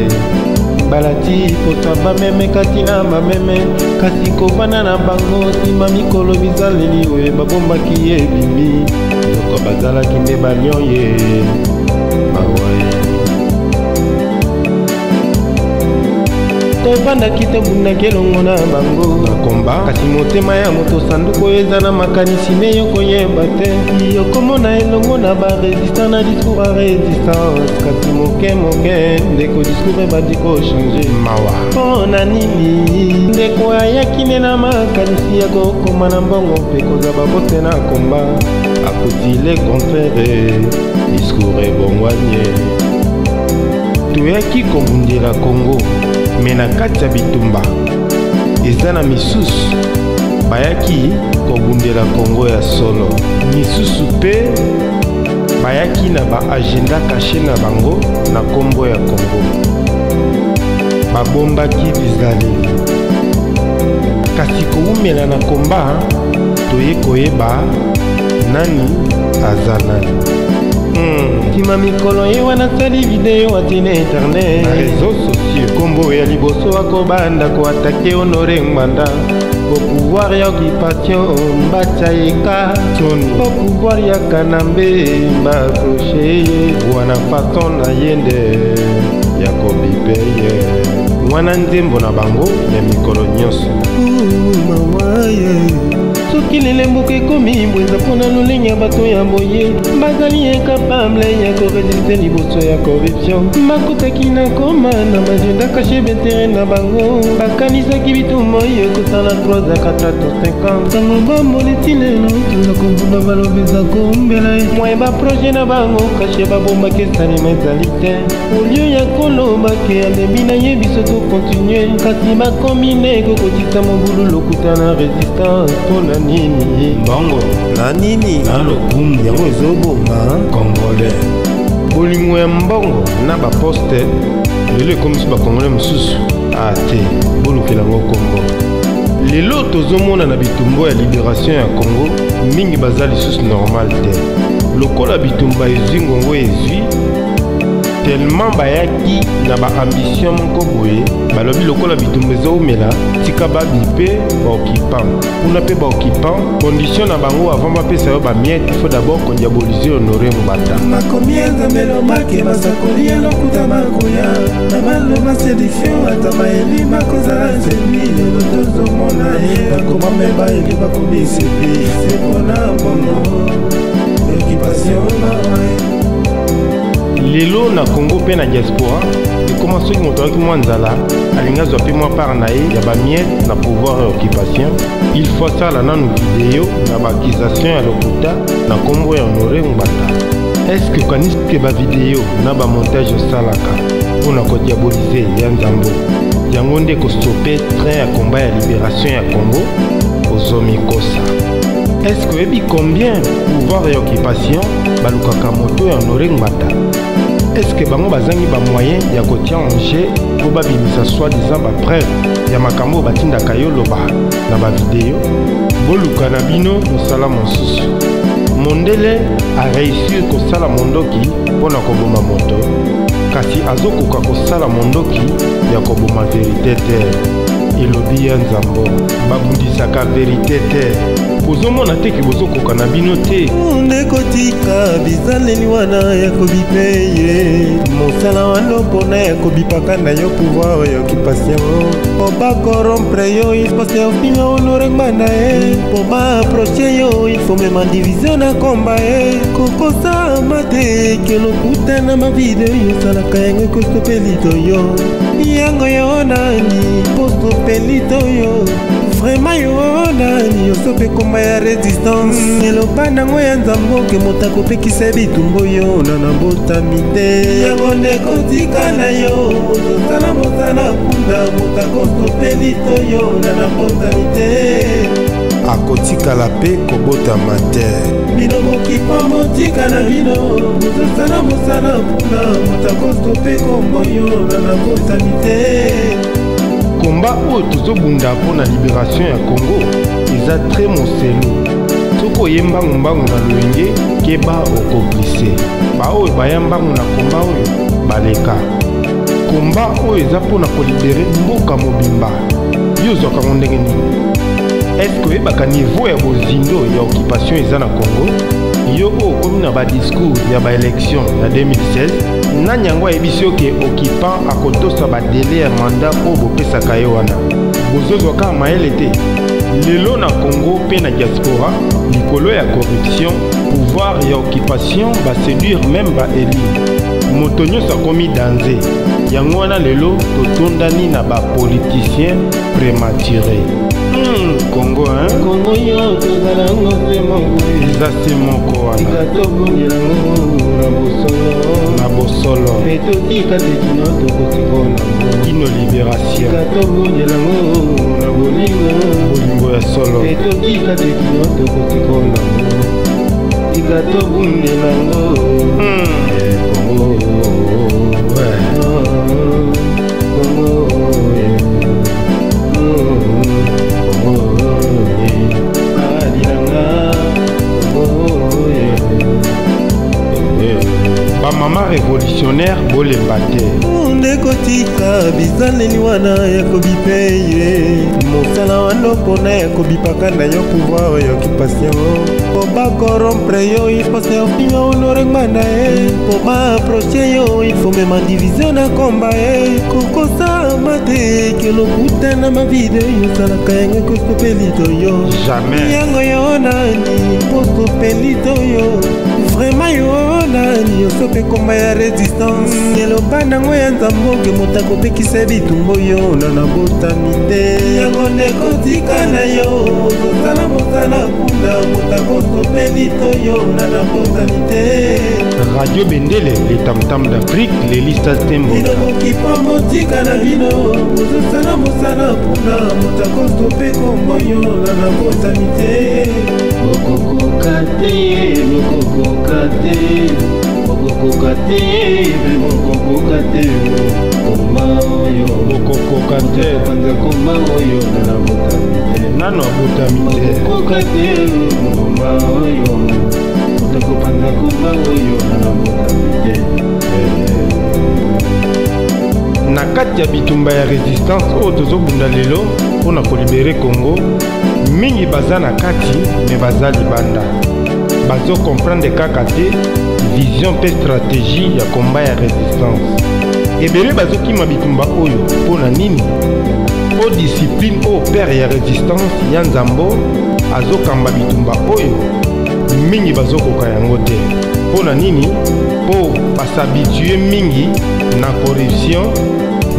balati kotaba meme kati na mameme kasi kovanda na bango nsima mikolo bizaleli oyo babombaki ye bimi mboka bazalaki nde balion ye mawaye tovandaki tobundaki elongo na bango na komba kasi motema ya moto sanduku oyo eza na makanisi ne yo koyeba te yokomona elongo na baresistant na discours ya résistance kasi moke ndeko discours ebandi kochange mawa mpo na nini ndeko ayaki nde na makanisi ya kokoma na mbongo mpe kozwa babote na komba akuti le contraire discours ebongwanye toyaki kobundela Congo me na kati ya bitumba eza na misusu bayaki kobundela Congo ya solo misusu mpe bayaki na baagenda kashe na bango na kombo ya Congo babombaki bizaleli kasi kowumela na komba toye koyeba nani aza nani tima mikolo ye wana sali video atina internet na réseaux sociaux kombo ya liboso akobanda koatake Honoré Ngbanda po pouvoir ya occupation mbatya eka po pouvoir ya kanambe bakroche ye wana fason na ye nde ya kobipe ye wana nzembo na bango ya mikolo nyonso mamaye soki lelembuka ekomi bwenza mpona lolenge ya bato ya boye bazali incapable ya koresiste liboso ya corruption bakutaki na koma na bagenda kashe betere na bango bakanisaki bitumba oyo ekosala 3 à 4 50 ntango bamboleti lelo toza kobunda balobi eza kombela ye mwaye baproje na bango kashe babombaki esalema ezali te olio ya kolobake alebi na ye biso tokontinue kasi bakombine kokotisa mobulu lokuta na résistance mpona nini bongo na nini na lokumu yango ezoboma congolais bolingo ya mbongo na baposte lelo ekomisi bacongolais mosusu ate bolukela yango kombo lelo tozomona na bitumba ya libération ya Congo mingi baza lisusu normal te lokola bitumba ezwi ngongo ezwi tellement bayaki na baambition moko boye balobi lokola bitumba ezoumela tika babipe baoccupant kuna mpe baoccupant condition na bango avant bapesa yo bamiete il faut d'abord kodiabolize Honoré Ngbanda makomi enzambelo make basakoli ya lokuta makoya na maloma sédiction ata bayeli makozala nzembi lelo tozomona ye bakoma me bayeli bakomisepi sepona mbono occupation mawaye lelo na Congo mpe na diaspora ekoma soki moto alaki mwa nzala alingi azwa mpe mwa part na ye ya bamiete na pouvoir ya occupation il faut asala nanu video na baakisation ya lokuta na kombo ya Honoré Ngbanda eske okanisi mpe bavideo na bamontage osalaka mpona kodiabolize ya nzambo yango nde kostope train ya komba ya libération ya Congo ozomikosa eske oyebi combien pouvoir ya occupation balukaka moto ya Honoré Ngbanda eske bango bazangi bamoyen ya kotia en jeu po babimisa soi-disant bapreuve ya makambo batindaka yo loba na bavideo boluka na bino mosala mosusu mondele areusir kosala mondoki mpona koboma moto kasi azokoka kosala mondoki ya koboma verité te elobi ya nzambo babundisaka verité te bozomona teke bozokoka na bino te ndekotika bizaleli wana ya kobipe ye mosala wana mpona ya kobipaka na yo pouvoir ya occupation po bakorompre yo il faut se ofinga Honoré Ngbanda ye po baaproche yo il faut mema division na komba ye kokosama te kelokuta na mavideo yo osalaka yango ekostopelito yo yango yo nani postopelito yo vraiment yo nani osope komba ya résistance eloba nango ya nzambo ke moto akopekisa bitumba yo na nabotami te yango ndekotika na yo ozosala mosala kunda moto akostopeli to yo na nabotami te akotikala mpe kobotama te bino mokipa motika na bino ozosala mosala kunda moto akostope kombo yo na nabotami te komba oyo tozobunda mpo na libération ya Congo eza tre moselu soki oye mbangu-mbangu na loyenge keba okomplise baoyo baya mbangu na komba oyo baleka komba oyo eza mpo na kolibere mboka mobimba yo ozwakango ndenge nini eske oyebaka niveau ya bozindo ya occupation eza na Congo yo comme na ba discours ya ba élection ya 2016 na nyango ebisi oke occupant akotosa ba délai ya mandat o bopesaka ye wana bozozo ka maele te lelo na Congo pe na diaspora likolo ya corruption pouvoir ya occupation ba séduire même ba élu moto nyonso akomi danger yango wana lelo totondani na ba politicien prématuré. Congo, hein? Congo yo tozala ngose moko eza se moko wana tobongela na bosolo na bosolo etotika te kino tokosikola kino libération tobongela na bolingo ya solo etotika te kino tokosikola tika tobongela ngo Congo Maman révolutionnaire bolemba te ndekotika bizaleli wana ya kobipeye mosala wana mpona ya kobipaka na yo pouvoir ya occupation po bakorompre yo il faut se ofima honore ngbanda ye po baaproche yo il faut mema division na komba ye kokosama te kelokuta na mavide yosalaka yango ekosopelito yo jamais yango yo nani posopelito yo vraiment yo nani osope komba ya résistance eloba nango ya nzamboke moto akopekisa bitumbo yo na botami te yango ndekotika na yo ozosala mosala kuna moto akosopeli to yo na botami te Radio Bendele les tam-tam d'Afrique les listas tembo bino bokipa motika na bino ozosala mosala kuna moto akosope kombo yo na botami te bokokoka te bokokoka te bokokoka te bokokoka te komba oyo bokokoka te panza komba oyo na botami te nano abotami te bokokoka te komba oyo bokokoka komba oyo na botami te na kati ya bitumba ya résistance oyo tozobunda lelo mpona kolibere Congo mingi baza na kati me baza libanda bazokomprendre kaka te vision mpe stratégie ya komba ya résistance ebele bazokima bitumba oyo mpona nini po discipline oyo père ya résistance ya nzambo azokamba bitumba oyo mingi bazokoka yango te mpona nini po basabitue mingi na corruption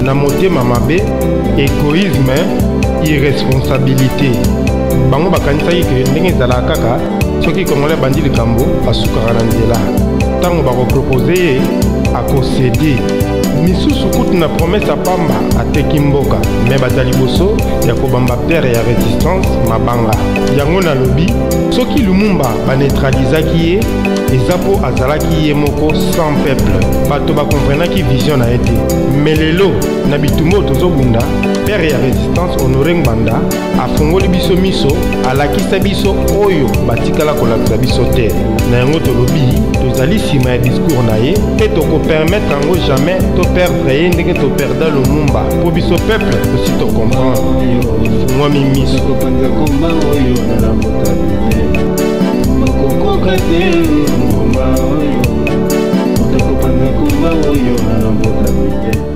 na motema mabe égoïsme irresponsabilité bango bakanisaki ke ndenge ezalaka kaka soki congolais bandi likambo basukaka na nzela ntango bakopropose ye akosede misusu kutu na promese apamba ateki mboka me baza liboso ya kobamba pere ya résistance mabanga yango nalobi soki lumumba baneutralizaki ye eza mpo azalaki ye moko sans peuple bato bakomprenaki vision na ye te me lelo na bitumba oyo tozobunda pere ya résistance honore ngbanda afungoli biso miso alakisa biso oyo batikala kolakisa biso te na yango tolobi tozali nsima ya discours na ye mpe tokopermettre yango jamais toperdre ye ndenge toperda lumumba mpo biso peuple osi tocomprendre fungwami miso kopanza komba oyo na botami te bakokoka te komba oyo kopanza komba oyo na botami te